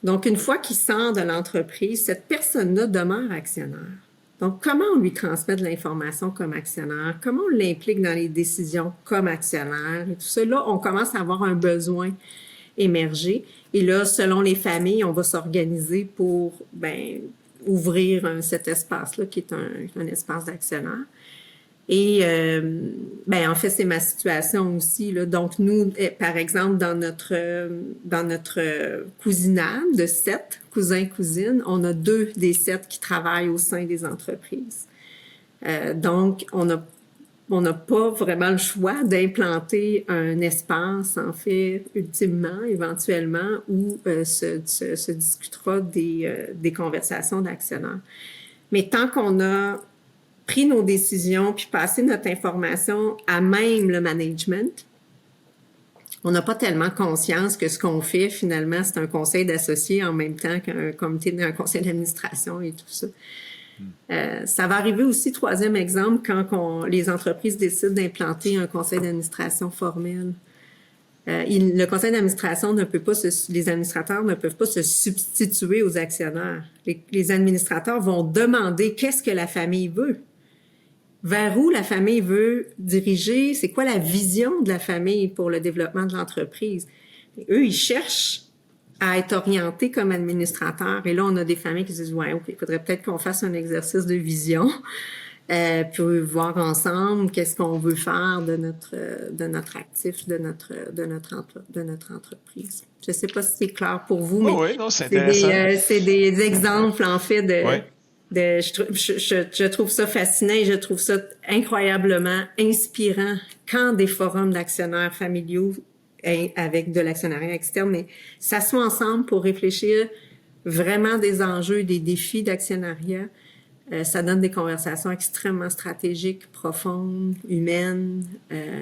S1: Donc, une fois qu'il sort de l'entreprise, cette personne-là demeure actionnaire. Donc, comment on lui transmet de l'information comme actionnaire? Comment on l'implique dans les décisions comme actionnaire? Et tout ça, là, on commence à avoir un besoin émerger. Et là, selon les familles, on va s'organiser pour, ouvrir cet espace-là qui est un espace d'actionnaire. Et en fait, c'est ma situation aussi, là. Donc, nous, par exemple, dans notre cousinade de 7 cousins-cousines, on a 2 des 7 qui travaillent au sein des entreprises. Donc, on n'a pas vraiment le choix d'implanter un espace, en fait, ultimement, éventuellement, où se discutera des conversations d'actionnaires. Mais tant qu'on a pris nos décisions puis passé notre information à même le management, on n'a pas tellement conscience que ce qu'on fait, finalement, c'est un conseil d'associés en même temps qu'un comité d'un conseil d'administration et tout ça. Ça va arriver aussi, troisième exemple, quand les entreprises décident d'implanter un conseil d'administration formel. Le conseil d'administration les administrateurs ne peuvent pas se substituer aux actionnaires. Les administrateurs vont demander qu'est-ce que la famille veut. Vers où la famille veut diriger, c'est quoi la vision de la famille pour le développement de l'entreprise. Et eux, ils cherchent à être orientés comme administrateurs. Et là, on a des familles qui disent, ouais, OK, il faudrait peut-être qu'on fasse un exercice de vision, puis voir ensemble qu'est-ce qu'on veut faire de notre actif, de notre entreprise. Je sais pas si c'est clair pour vous, mais
S2: oui, non, c'est intéressant.
S1: C'est des exemples, en fait,
S2: Ouais.
S1: je trouve ça fascinant et je trouve ça incroyablement inspirant quand des forums d'actionnaires familiaux avec de l'actionnariat externe, mais s'assoient ensemble pour réfléchir vraiment des enjeux, des défis d'actionnariat. Ça donne des conversations extrêmement stratégiques, profondes, humaines,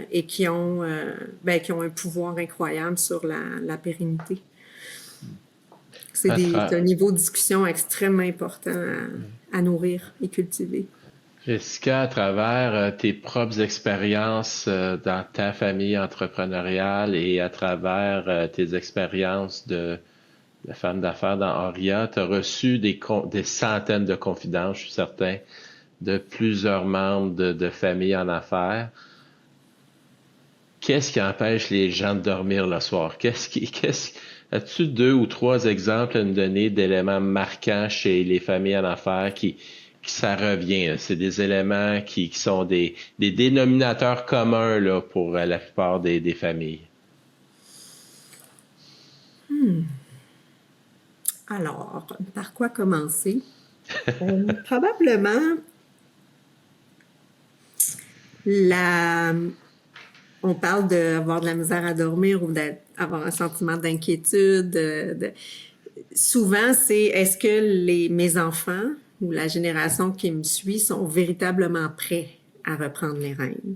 S1: et qui ont un pouvoir incroyable sur la pérennité. C'est un niveau de discussion extrêmement important à nourrir et cultiver.
S3: Jessica, à travers tes propres expériences dans ta famille entrepreneuriale et à travers tes expériences de femme d'affaires dans Auria, tu as reçu des centaines de confidences, je suis certain, de plusieurs membres de familles en affaires. Qu'est-ce qui empêche les gens de dormir le soir? As-tu 2 ou 3 exemples à nous donner d'éléments marquants chez les familles en affaires qui ça revient? C'est des éléments qui sont des dénominateurs communs là, pour la plupart des familles.
S1: Alors, par quoi commencer? Probablement, on parle d'avoir de la misère à dormir ou d'avoir un sentiment d'inquiétude. Souvent, c'est est-ce que mes enfants ou la génération qui me suit sont véritablement prêts à reprendre les rênes?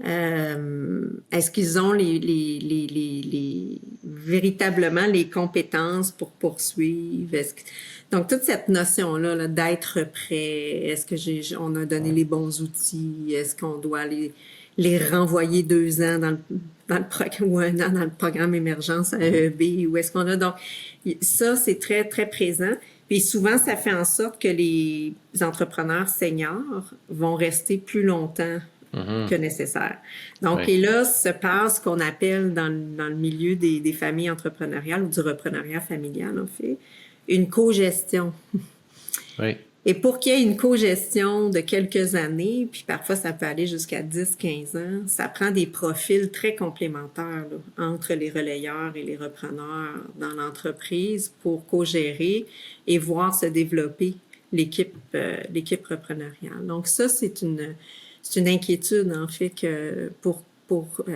S1: Est-ce qu'ils ont véritablement les compétences pour poursuivre? Donc, toute cette notion-là là, d'être prêt, est-ce que on a donné les bons outils? Est-ce qu'on doit les renvoyer 2 ans dans le programme ou 1 an dans le programme émergence à AEB? Ou est-ce qu'on a donc ça, c'est très, très présent. Puis souvent, ça fait en sorte que les entrepreneurs seniors vont rester plus longtemps que nécessaire. Donc,
S3: Oui.
S1: et là, se passe ce qu'on appelle dans le milieu des familles entrepreneuriales ou du repreneuriat familial, en fait, une cogestion.
S3: Oui.
S1: Et pour qu'il y ait une cogestion de quelques années, puis parfois ça peut aller jusqu'à 10-15 ans, ça prend des profils très complémentaires là, entre les relayeurs et les repreneurs dans l'entreprise pour co-gérer et voir se développer l'équipe repreneuriale. Donc ça, c'est une inquiétude, en fait, que pour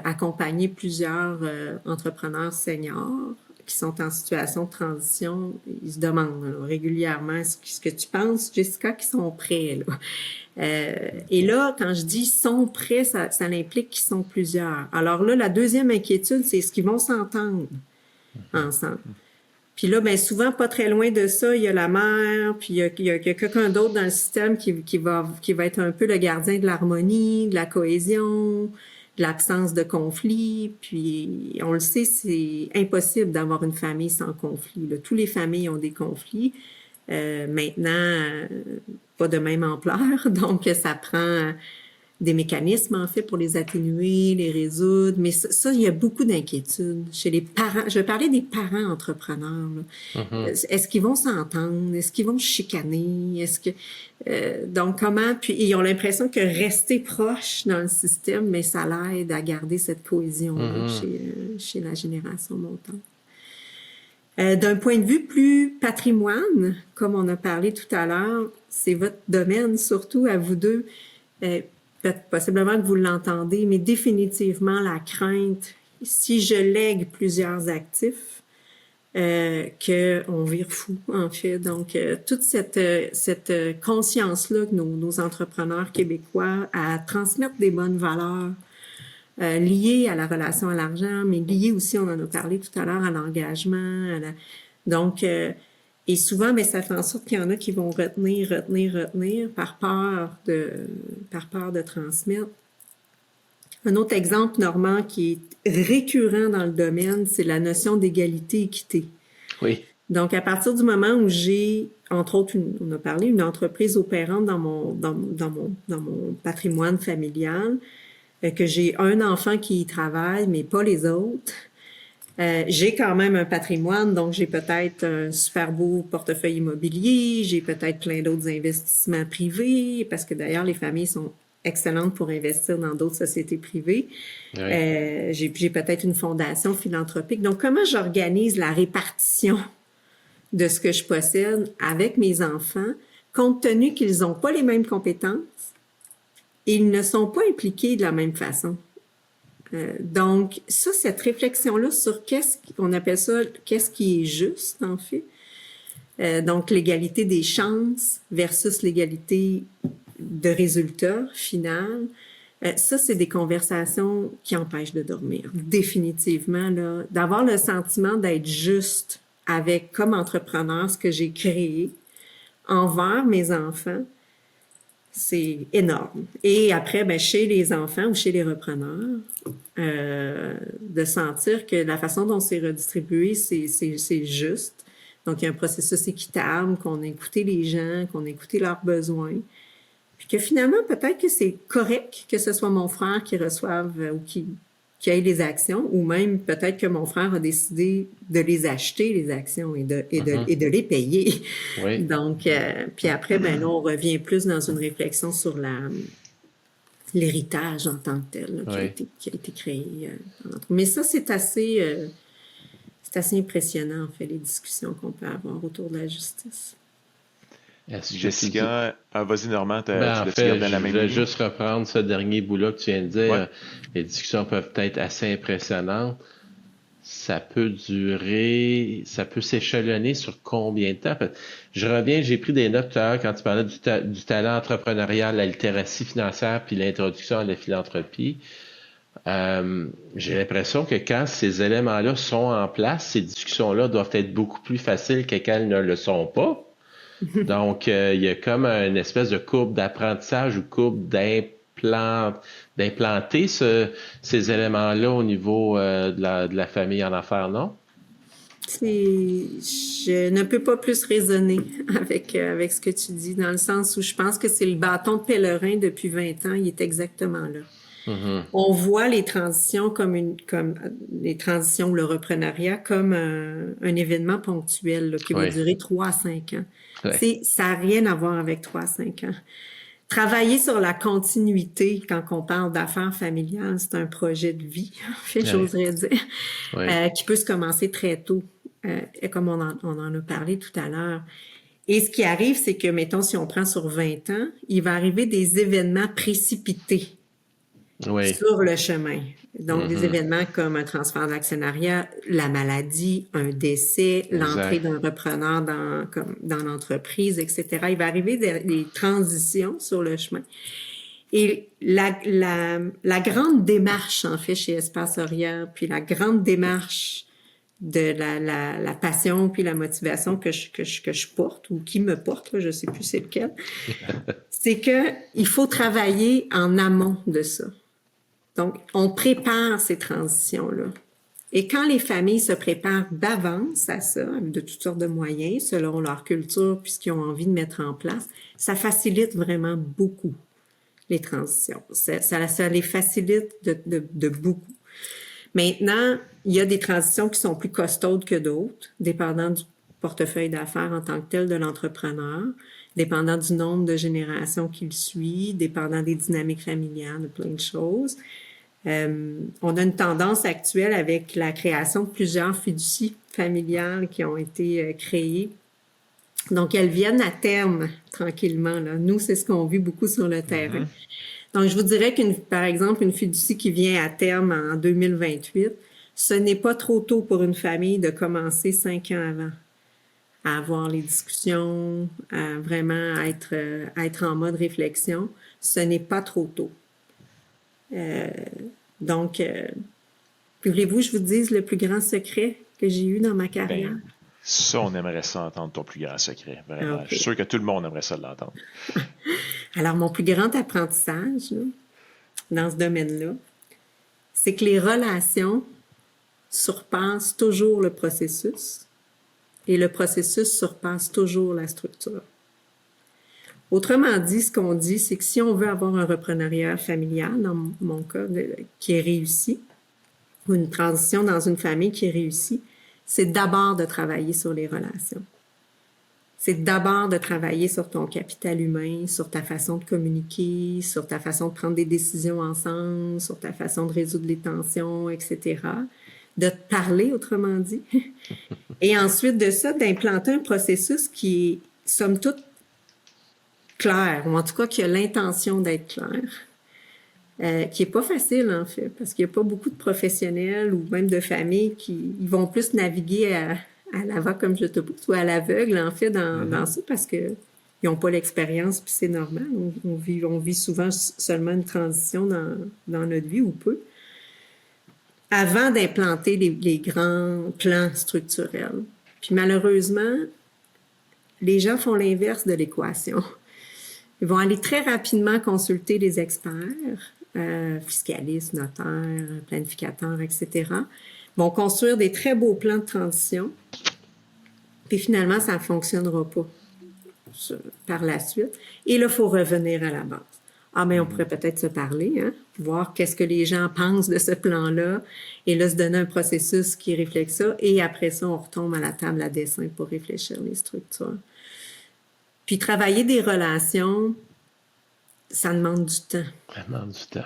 S1: accompagner plusieurs entrepreneurs seniors qui sont en situation de transition, ils se demandent là, régulièrement ce que tu penses, Jessica, qu'ils sont prêts. Là. Et là, quand je dis sont prêts, ça implique qu'ils sont plusieurs. Alors là, la deuxième inquiétude, c'est est-ce qu'ils vont s'entendre ensemble? Puis là, bien souvent, pas très loin de ça, il y a la mère, puis il y a quelqu'un d'autre dans le système qui va être un peu le gardien de l'harmonie, de la cohésion, de l'absence de conflit. Puis on le sait, c'est impossible d'avoir une famille sans conflit. Là. Toutes les familles ont des conflits. Maintenant, pas de même ampleur, donc ça prend des mécanismes, en fait, pour les atténuer, les résoudre. Mais ça il y a beaucoup d'inquiétudes chez les parents. Je vais parler des parents entrepreneurs. Là. Est-ce qu'ils vont s'entendre? Est-ce qu'ils vont se chicaner? Donc, comment... Puis, ils ont l'impression que rester proche dans le système, mais ça l'aide à garder cette cohésion chez la génération montante. D'un point de vue plus patrimoine, comme on a parlé tout à l'heure, c'est votre domaine, surtout à vous deux. Possiblement que vous l'entendez, mais définitivement la crainte, si je lègue plusieurs actifs, qu'on vire fou, en fait. Donc, toute cette conscience-là que nos entrepreneurs québécois à transmettre des bonnes valeurs liées à la relation à l'argent, mais liées aussi, on en a parlé tout à l'heure, à l'engagement. Donc, et souvent, mais ça fait en sorte qu'il y en a qui vont retenir par peur de transmettre. Un autre exemple, Normand, qui est récurrent dans le domaine, c'est la notion d'égalité-équité.
S3: Oui.
S1: Donc, à partir du moment où j'ai, entre autres, on a parlé, une entreprise opérante dans mon patrimoine familial, que j'ai un enfant qui y travaille, mais pas les autres, j'ai quand même un patrimoine, donc j'ai peut-être un super beau portefeuille immobilier, j'ai peut-être plein d'autres investissements privés, parce que d'ailleurs, les familles sont excellentes pour investir dans d'autres sociétés privées. Oui. J'ai peut-être une fondation philanthropique. Donc, comment j'organise la répartition de ce que je possède avec mes enfants, compte tenu qu'ils n'ont pas les mêmes compétences et ils ne sont pas impliqués de la même façon? Donc, ça, cette réflexion-là sur qu'est-ce qui est juste, en fait. Donc, l'égalité des chances versus l'égalité de résultats final. Ça, c'est des conversations qui empêchent de dormir. Définitivement, là, d'avoir le sentiment d'être juste avec, comme entrepreneur, ce que j'ai créé envers mes enfants, c'est énorme. Et après, ben, chez les enfants ou chez les repreneurs, de sentir que la façon dont c'est redistribué, c'est juste. Donc, il y a un processus équitable, qu'on a écouté les gens, qu'on a écouté leurs besoins. Puis que finalement, peut-être que c'est correct que ce soit mon frère qui reçoive ou qui ait les actions, ou même peut-être que mon frère a décidé de les acheter, les actions, et de les payer. Oui. Donc, puis après, ben là, on revient plus dans une réflexion sur l'héritage en tant que tel, là, qui a été créé. Mais ça, c'est assez impressionnant, en fait, les discussions qu'on peut avoir autour de la justice.
S2: Jessica, vas-y Normand,
S3: en fait, je voulais juste reprendre ce dernier bout-là que tu viens de dire. Ouais. Les discussions peuvent être assez impressionnantes. Ça peut s'échelonner sur combien de temps? Je reviens, j'ai pris des notes tout à l'heure quand tu parlais du talent entrepreneurial, la littératie financière puis l'introduction à la philanthropie. J'ai l'impression que quand ces éléments-là sont en place, ces discussions-là doivent être beaucoup plus faciles que quand elles ne le sont pas. Donc, il y a comme une espèce de courbe d'apprentissage ou courbe d'implanter ces éléments-là au niveau de la famille en affaires, non?
S1: Je ne peux pas plus raisonner avec ce que tu dis, dans le sens où je pense que c'est le bâton de pèlerin depuis 20 ans, il est exactement là. On voit les transitions comme les transitions, le reprenariat, comme un événement ponctuel là, qui va
S3: Oui.
S1: durer 3 à 5 ans.
S3: Ouais.
S1: Ça n'a rien à voir avec 3 à 5 ans. Travailler sur la continuité quand on parle d'affaires familiales, c'est un projet de vie, en fait, j'oserais dire, qui peut se commencer très tôt, comme on en a parlé tout à l'heure. Et ce qui arrive, c'est que, mettons, si on prend sur 20 ans, il va arriver des événements précipités sur le chemin. Donc, des événements comme un transfert d'actionnariat, la maladie, un décès, l'entrée d'un repreneur dans l'entreprise, etc. Il va arriver des transitions sur le chemin. Et la grande démarche, en fait, chez Espace Orière, puis la grande démarche de la passion puis la motivation que je porte ou qui me porte, là, je sais plus c'est lequel, c'est que il faut travailler en amont de ça. Donc, on prépare ces transitions-là. Et quand les familles se préparent d'avance à ça, de toutes sortes de moyens, selon leur culture puis ce qu'ils ont envie de mettre en place, ça facilite vraiment beaucoup les transitions. Ça les facilite de beaucoup. Maintenant, il y a des transitions qui sont plus costaudes que d'autres, dépendant du portefeuille d'affaires en tant que tel de l'entrepreneur, dépendant du nombre de générations qu'il suit, dépendant des dynamiques familiales, de plein de choses. On a une tendance actuelle avec la création de plusieurs fiducies familiales qui ont été créées. Donc, elles viennent à terme tranquillement. Là. Nous, c'est ce qu'on vit beaucoup sur le terrain. Donc, je vous dirais par exemple, une fiducie qui vient à terme en 2028, ce n'est pas trop tôt pour une famille de commencer 5 ans avant à avoir les discussions, à vraiment être en mode réflexion. Ce n'est pas trop tôt. Donc, voulez-vous que je vous dise le plus grand secret que j'ai eu dans ma carrière?
S2: Ben, ça, on aimerait ça entendre ton plus grand secret, vraiment. Okay. Je suis sûr que tout le monde aimerait ça l'entendre.
S1: Alors, mon plus grand apprentissage là, dans ce domaine-là, c'est que les relations surpassent toujours le processus et le processus surpasse toujours la structure. Autrement dit, ce qu'on dit, c'est que si on veut avoir un reprenariat familial, dans mon cas, qui est réussi, ou une transition dans une famille qui est réussie, c'est d'abord de travailler sur les relations. C'est d'abord de travailler sur ton capital humain, sur ta façon de communiquer, sur ta façon de prendre des décisions ensemble, sur ta façon de résoudre les tensions, etc. De te parler, autrement dit. Et ensuite de ça, d'implanter un processus qui est, somme toute, clair, ou en tout cas qui a l'intention d'être clair, qui est pas facile en fait, parce qu'il y a pas beaucoup de professionnels ou même de familles qui ils vont plus naviguer à la va comme je te pousse ou à l'aveugle en fait dans ça parce que ils n'ont pas l'expérience puis c'est normal. On vit souvent seulement une transition dans notre vie ou peu avant d'implanter les grands plans structurels. Puis malheureusement, les gens font l'inverse de l'équation. Ils vont aller très rapidement consulter les experts, fiscalistes, notaires, planificateurs, etc. Vont construire des très beaux plans de transition. Puis finalement, ça ne fonctionnera pas par la suite. Et là, il faut revenir à la base. Ah, mais on pourrait peut-être se parler, hein, voir qu'est-ce que les gens pensent de ce plan-là, et là, se donner un processus qui reflète ça. Et après ça, on retombe à la table à dessin pour réfléchir les structures. Puis travailler des relations, ça demande du temps.
S3: Ça demande du temps.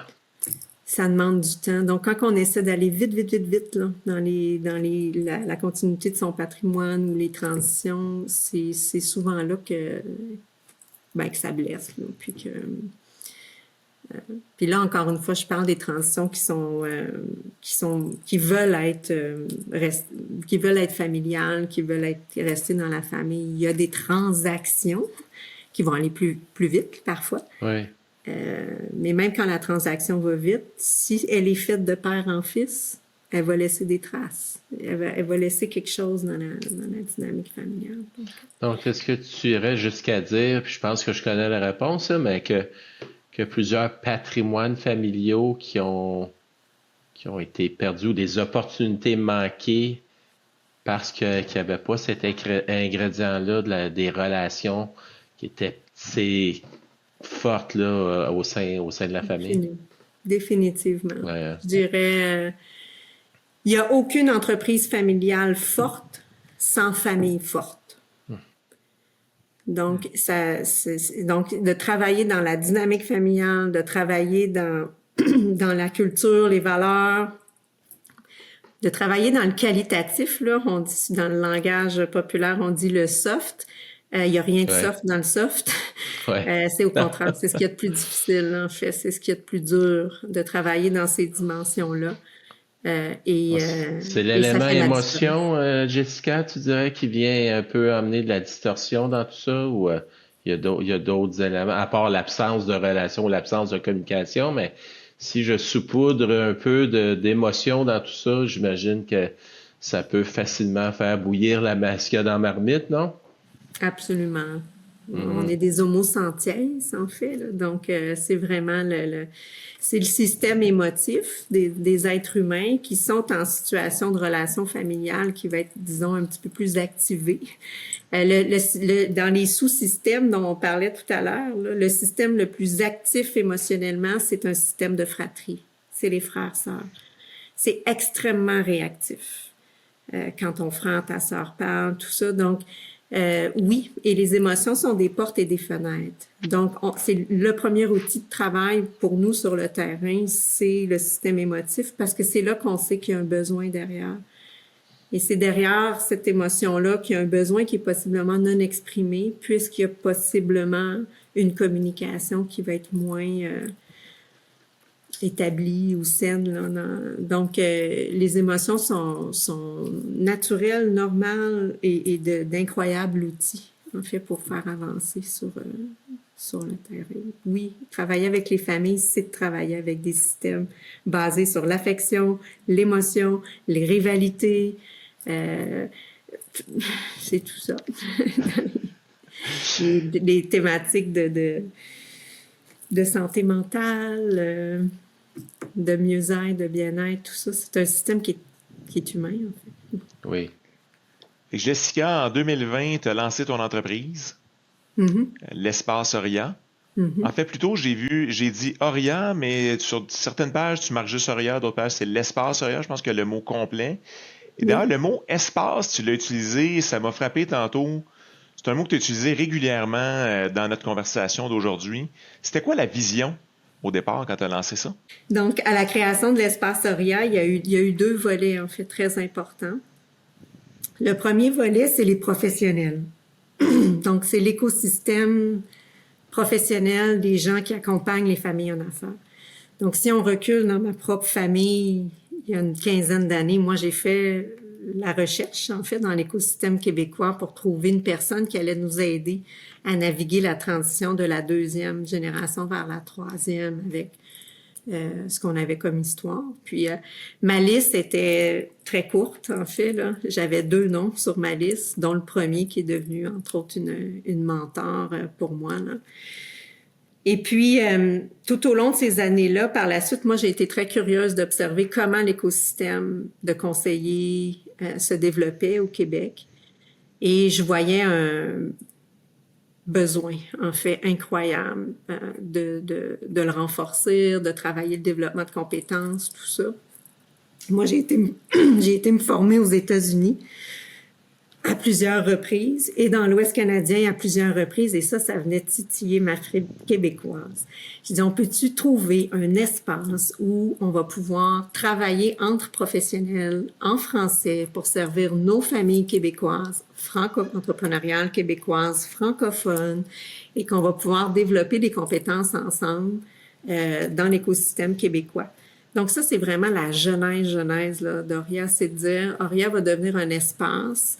S1: Ça demande du temps. Donc, quand on essaie d'aller vite là, dans la continuité de son patrimoine ou les transitions, c'est souvent là que ça blesse. Là, puis là, encore une fois, je parle des transitions qui veulent être familiales, qui veulent rester dans la famille. Il y a des transactions qui vont aller plus vite parfois.
S3: Oui.
S1: Mais même quand la transaction va vite, si elle est faite de père en fils, elle va laisser des traces. Elle va laisser quelque chose dans la dynamique familiale.
S3: Donc, est-ce que tu irais jusqu'à dire, puis je pense que je connais la réponse, là, mais que plusieurs patrimoines familiaux qui ont été perdus ou des opportunités manquées parce qu'il n'y avait pas cet ingrédient-là des relations qui étaient assez fortes là, au sein de la famille?
S1: Définitivement.
S3: Ouais.
S1: Je dirais, il n'y a aucune entreprise familiale forte sans famille forte. Donc, donc, de travailler dans la dynamique familiale, de travailler dans la culture, les valeurs, de travailler dans le qualitatif, là, on dit, dans le langage populaire, on dit le soft. Il n'y a rien de soft dans le soft.
S3: Ouais.
S1: C'est au contraire, c'est ce qu'il y a de plus difficile, en fait. C'est ce qu'il y a de plus dur, de travailler dans ces dimensions-là.
S3: C'est
S1: Et ça
S3: l'élément
S1: fait la
S3: émotion, Jessica, tu dirais, qui vient un peu amener de la distorsion dans tout ça, ou il y a d'autres éléments, à part l'absence de relation ou l'absence de communication, mais si je saupoudre un peu d'émotion dans tout ça, j'imagine que ça peut facilement faire bouillir la masse qu'il y a dans la marmite, non?
S1: Absolument. On est des homo sentiens, en fait. Là. Donc, c'est vraiment c'est le système émotif des êtres humains qui sont en situation de relation familiale qui va être, disons, un petit peu plus activé. Dans les sous-systèmes dont on parlait tout à l'heure, le système le plus actif émotionnellement, c'est un système de fratrie. C'est les frères-sœurs. C'est extrêmement réactif. Quand ton frère, ta sœur parlent, tout ça. Donc, oui, et les émotions sont des portes et des fenêtres. Donc, c'est le premier outil de travail pour nous sur le terrain, c'est le système émotif, parce que c'est là qu'on sait qu'il y a un besoin derrière. Et c'est derrière cette émotion-là qu'il y a un besoin qui est possiblement non exprimé, puisqu'il y a possiblement une communication qui va être moins établie ou saine. Là, donc, les émotions sont naturelles, normales et d'incroyables outils, en fait, pour faire avancer sur le terrain. Oui, travailler avec les familles, c'est de travailler avec des systèmes basés sur l'affection, l'émotion, les rivalités. C'est tout ça. les thématiques de santé mentale, de mieux-être, de bien-être, tout ça. C'est un système qui est humain, en fait.
S3: Oui.
S2: Et Jessica, en 2020, tu as lancé ton entreprise, l'Espace Oria. En fait, plutôt, j'ai dit Oria, mais sur certaines pages, tu marques juste Oria, d'autres pages, c'est l'Espace Oria. Je pense que le mot complet. Et d'ailleurs, le mot espace, tu l'as utilisé, ça m'a frappé tantôt. C'est un mot que tu as utilisé régulièrement dans notre conversation d'aujourd'hui. C'était quoi la vision au départ quand tu as lancé ça?
S1: Donc, à la création de l'Espace Oria, il y a eu deux volets, en fait, très importants. Le premier volet, c'est les professionnels. Donc, c'est l'écosystème professionnel des gens qui accompagnent les familles en affaires. Donc, si on recule dans ma propre famille, il y a une quinzaine d'années, moi, j'ai fait la recherche, en fait, dans l'écosystème québécois pour trouver une personne qui allait nous aider à naviguer la transition de la deuxième génération vers la troisième avec ce qu'on avait comme histoire. Puis, ma liste était très courte, en fait. Là. J'avais 2 noms sur ma liste, dont le premier qui est devenu, entre autres, une mentor pour moi. Là. Et puis, tout au long de ces années-là, par la suite, moi, j'ai été très curieuse d'observer comment l'écosystème de conseillers se développait au Québec. Et je voyais un besoin, en fait, incroyable de le renforcer, de travailler le développement de compétences, tout ça. Moi, j'ai été me former aux États-Unis à plusieurs reprises et dans l'Ouest canadien à plusieurs reprises et ça venait titiller ma fibre québécoise. J'ai dit, on peut-tu trouver un espace où on va pouvoir travailler entre professionnels en français pour servir nos familles québécoises, franco-entrepreneuriales québécoises, francophones et qu'on va pouvoir développer des compétences ensemble dans l'écosystème québécois. Donc ça, c'est vraiment la genèse là, d'Oria, c'est de dire, Oria va devenir un espace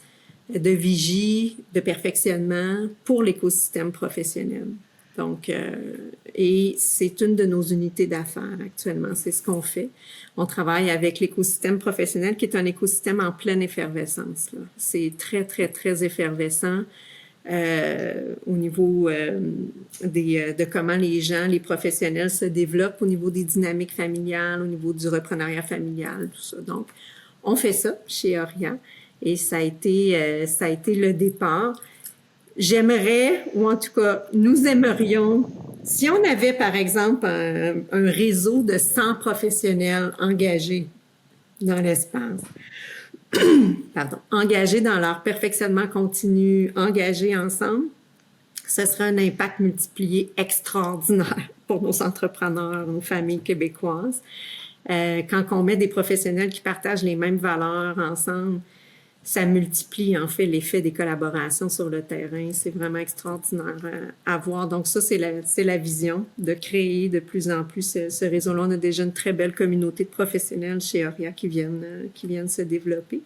S1: de vigie, de perfectionnement pour l'écosystème professionnel. Donc, et c'est une de nos unités d'affaires actuellement. C'est ce qu'on fait. On travaille avec l'écosystème professionnel qui est un écosystème en pleine effervescence, là. C'est très, très, très effervescent. Au niveau de comment les gens, les professionnels se développent, au niveau des dynamiques familiales, au niveau du reprenariat familial, tout ça. Donc, on fait ça chez Oria et ça a été le départ. J'aimerais, ou en tout cas, nous aimerions, si on avait par exemple un réseau de 100 professionnels engagés dans l'espace, engagés dans leur perfectionnement continu, engagés ensemble, ce serait un impact multiplié extraordinaire pour nos entrepreneurs, nos familles québécoises. Quand on met des professionnels qui partagent les mêmes valeurs ensemble, ça multiplie en fait l'effet des collaborations sur le terrain. C'est vraiment extraordinaire à voir. Donc ça, c'est la vision de créer de plus en plus ce réseau-là. On a déjà une très belle communauté de professionnels chez Oria qui viennent se développer.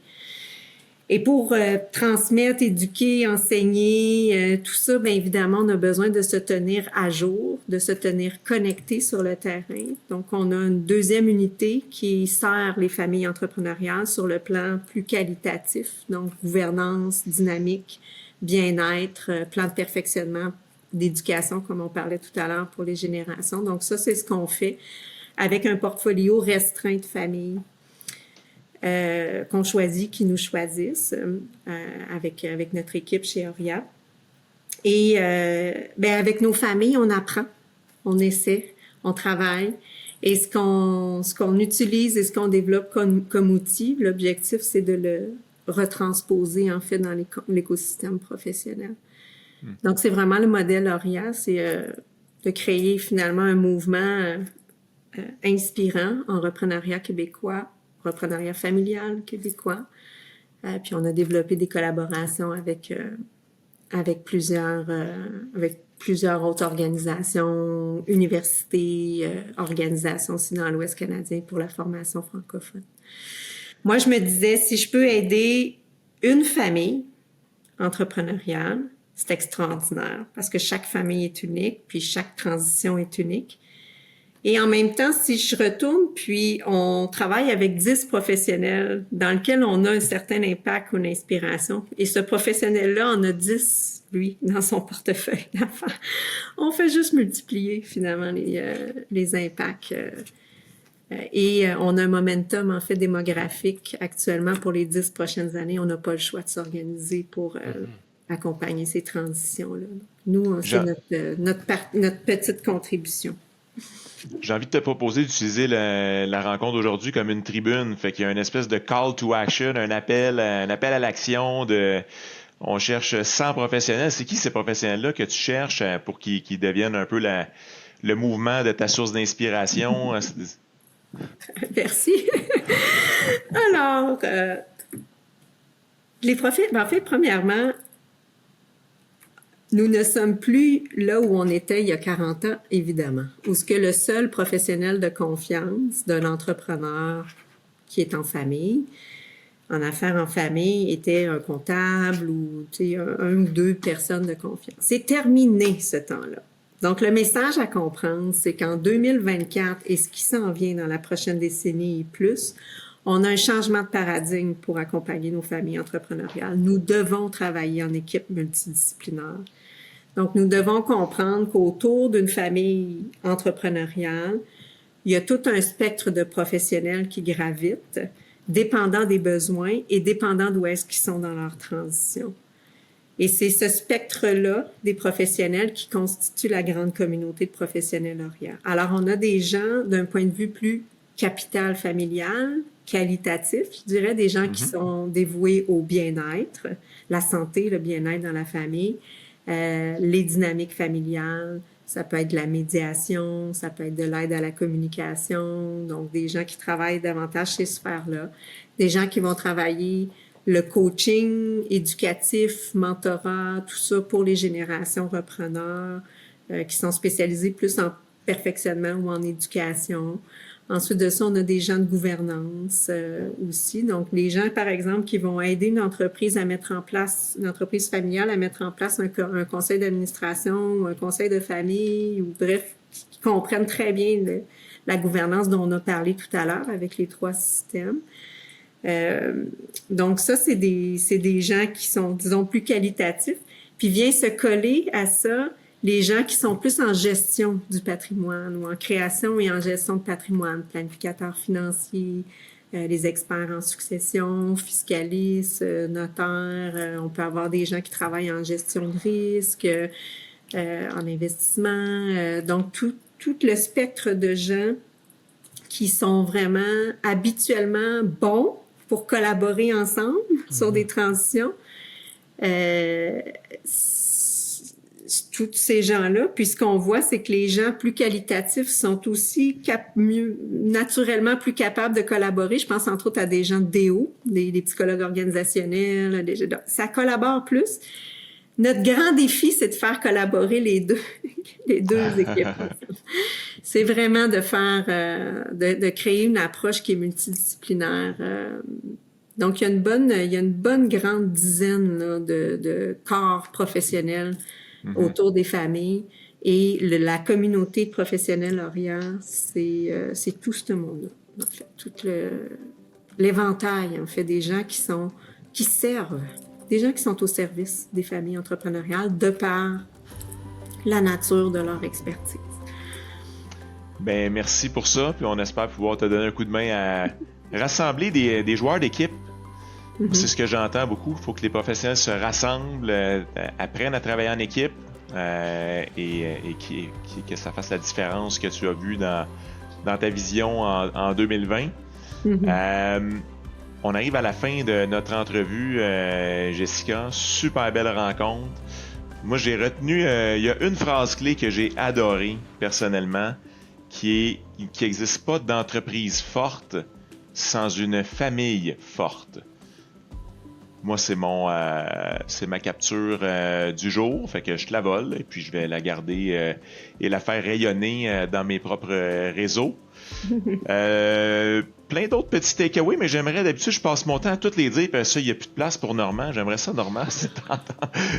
S1: Et pour transmettre, éduquer, enseigner, tout ça, bien évidemment, on a besoin de se tenir à jour, de se tenir connecté sur le terrain. Donc, on a une deuxième unité qui sert les familles entrepreneuriales sur le plan plus qualitatif, donc gouvernance, dynamique, bien-être, plan de perfectionnement, d'éducation, comme on parlait tout à l'heure pour les générations. Donc, ça, c'est ce qu'on fait avec un portfolio restreint de familles. Qu'on choisit, qui nous choisissent avec notre équipe chez Oria. Et avec nos familles, on apprend, on essaie, on travaille. Et ce qu'on utilise et ce qu'on développe comme outil, l'objectif, c'est de le retransposer en fait dans l'écosystème professionnel. Donc, c'est vraiment le modèle Oria, c'est de créer finalement un mouvement inspirant en reprenariat québécois, reprenariat familial québécois. Puis on a développé des collaborations avec plusieurs autres organisations, universités, organisations aussi dans l'Ouest canadien pour la formation francophone. Moi, je me disais, si je peux aider une famille entrepreneuriale, c'est extraordinaire parce que chaque famille est unique, puis chaque transition est unique. Et en même temps, si je retourne, puis on travaille avec 10 professionnels dans lesquels on a un certain impact ou une inspiration, et ce professionnel-là en a 10, lui, dans son portefeuille d'affaires, on fait juste multiplier finalement les impacts. Et on a un momentum, en fait, démographique actuellement pour les 10 prochaines années. On n'a pas le choix de s'organiser pour accompagner ces transitions-là. Nous, c'est notre petite contribution.
S2: J'ai envie de te proposer d'utiliser la rencontre d'aujourd'hui comme une tribune. Fait qu'il y a une espèce de call to action, un appel à l'action. On cherche 100 professionnels. C'est qui ces professionnels-là que tu cherches pour qu'ils deviennent un peu le mouvement de ta source d'inspiration?
S1: Merci. Alors, les profils, en fait, premièrement, nous ne sommes plus là où on était il y a 40 ans, évidemment, où ce que le seul professionnel de confiance d'un entrepreneur qui est en famille, en affaires en famille, était un comptable ou un ou deux personnes de confiance. C'est terminé ce temps-là. Donc, le message à comprendre, c'est qu'en 2024 et ce qui s'en vient dans la prochaine décennie et plus, on a un changement de paradigme pour accompagner nos familles entrepreneuriales. Nous devons travailler en équipe multidisciplinaire. Donc, nous devons comprendre qu'autour d'une famille entrepreneuriale, il y a tout un spectre de professionnels qui gravitent, dépendant des besoins et dépendant d'où est-ce qu'ils sont dans leur transition. Et c'est ce spectre-là des professionnels qui constitue la grande communauté de professionnels Oria. Alors, on a des gens d'un point de vue plus capital familial, qualitatif, je dirais, des gens qui sont dévoués au bien-être, la santé, le bien-être dans la famille, les dynamiques familiales, ça peut être de la médiation, ça peut être de l'aide à la communication, donc des gens qui travaillent davantage ces sphères-là, des gens qui vont travailler le coaching éducatif, mentorat, tout ça pour les générations repreneurs qui sont spécialisées plus en perfectionnement ou en éducation. Ensuite de ça, on a des gens de gouvernance aussi. Donc, les gens, par exemple, qui vont aider une entreprise une entreprise familiale à mettre en place un conseil d'administration ou un conseil de famille, ou bref, qui comprennent très bien la gouvernance dont on a parlé tout à l'heure avec les 3 systèmes. Donc ça, c'est des gens qui sont, disons, plus qualitatifs. Puis vient se coller à ça les gens qui sont plus en gestion du patrimoine ou en création et en gestion de patrimoine, planificateurs financiers, les experts en succession, fiscalistes, notaires. On peut avoir des gens qui travaillent en gestion de risque, en investissement. Donc, tout le spectre de gens qui sont vraiment habituellement bons pour collaborer ensemble sur des transitions. Tous ces gens-là, puis ce qu'on voit, c'est que les gens plus qualitatifs sont aussi naturellement plus capables de collaborer. Je pense entre autres à des gens de DO, des psychologues organisationnels. Ça collabore plus. Notre grand défi, c'est de faire collaborer les deux équipes. C'est vraiment de de créer une approche qui est multidisciplinaire. Donc, il y a une bonne grande dizaine là, de corps professionnels autour des familles. Et la communauté de professionnels Auria, c'est tout ce monde-là. En fait, tout l'éventail, en fait, des gens qui servent, des gens qui sont au service des familles entrepreneuriales de par la nature de leur expertise.
S2: Ben merci pour ça, puis on espère pouvoir te donner un coup de main à rassembler des joueurs d'équipe. C'est ce que j'entends beaucoup. Il faut que les professionnels se rassemblent, apprennent à travailler en équipe et que ça fasse la différence que tu as vue dans ta vision en 2020. On arrive à la fin de notre entrevue, Jessica. Super belle rencontre. Moi, j'ai retenu, il y a une phrase clé que j'ai adorée personnellement, qui n'existe pas d'entreprise forte sans une famille forte. Moi, c'est ma capture du jour, fait que je te la vole et puis je vais la garder et la faire rayonner dans mes propres réseaux. Plein d'autres petits takeaways, mais j'aimerais, d'habitude, je passe mon temps à toutes les dire, puis ça, il n'y a plus de place pour Normand. J'aimerais ça, Normand,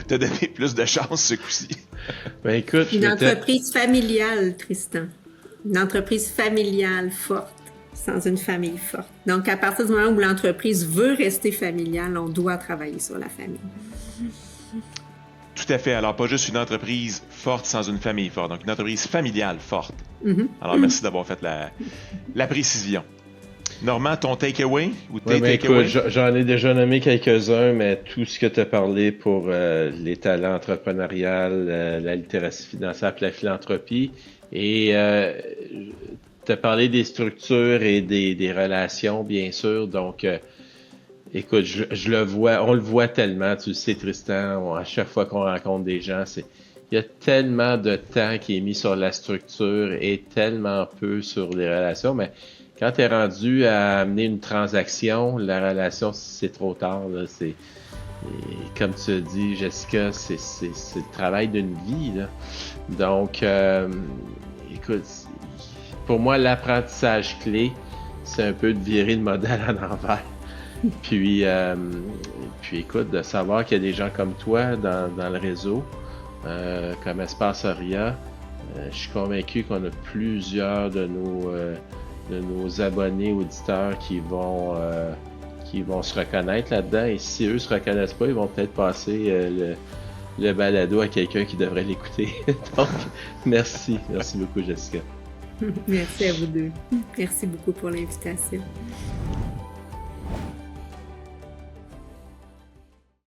S2: te donner plus de chance ce coup-ci.
S3: Ben écoute,
S1: une entreprise familiale, Tristan. Une entreprise familiale forte, sans une famille forte. Donc, à partir du moment où l'entreprise veut rester familiale, on doit travailler sur la famille.
S2: Tout à fait. Alors, pas juste une entreprise forte sans une famille forte. Donc, une entreprise familiale forte. Alors, merci d'avoir fait la précision. Normand, ton takeaway ou tes takeaways?
S3: J'en ai déjà nommé quelques-uns, mais tout ce que tu as parlé pour les talents entrepreneuriaux, la littératie financière et la philanthropie, et tu as parlé des structures et des relations, bien sûr. Donc, écoute, je le vois, on le voit tellement, tu le sais, Tristan, à chaque fois qu'on rencontre des gens, il y a tellement de temps qui est mis sur la structure et tellement peu sur les relations, mais quand tu es rendu à amener une transaction, la relation, c'est trop tard. Là. Et comme tu as dit, Jessica, c'est le travail d'une vie. Là. Donc, écoute, pour moi, l'apprentissage clé, c'est un peu de virer le modèle en envers. Puis écoute, de savoir qu'il y a des gens comme toi dans le réseau, comme Espace Auria, je suis convaincu qu'on a plusieurs de nos abonnés auditeurs qui vont se reconnaître là-dedans. Et si eux se reconnaissent pas, ils vont peut-être passer le balado à quelqu'un qui devrait l'écouter. Donc, merci beaucoup, Jessica.
S1: Merci à vous deux. Merci beaucoup pour l'invitation.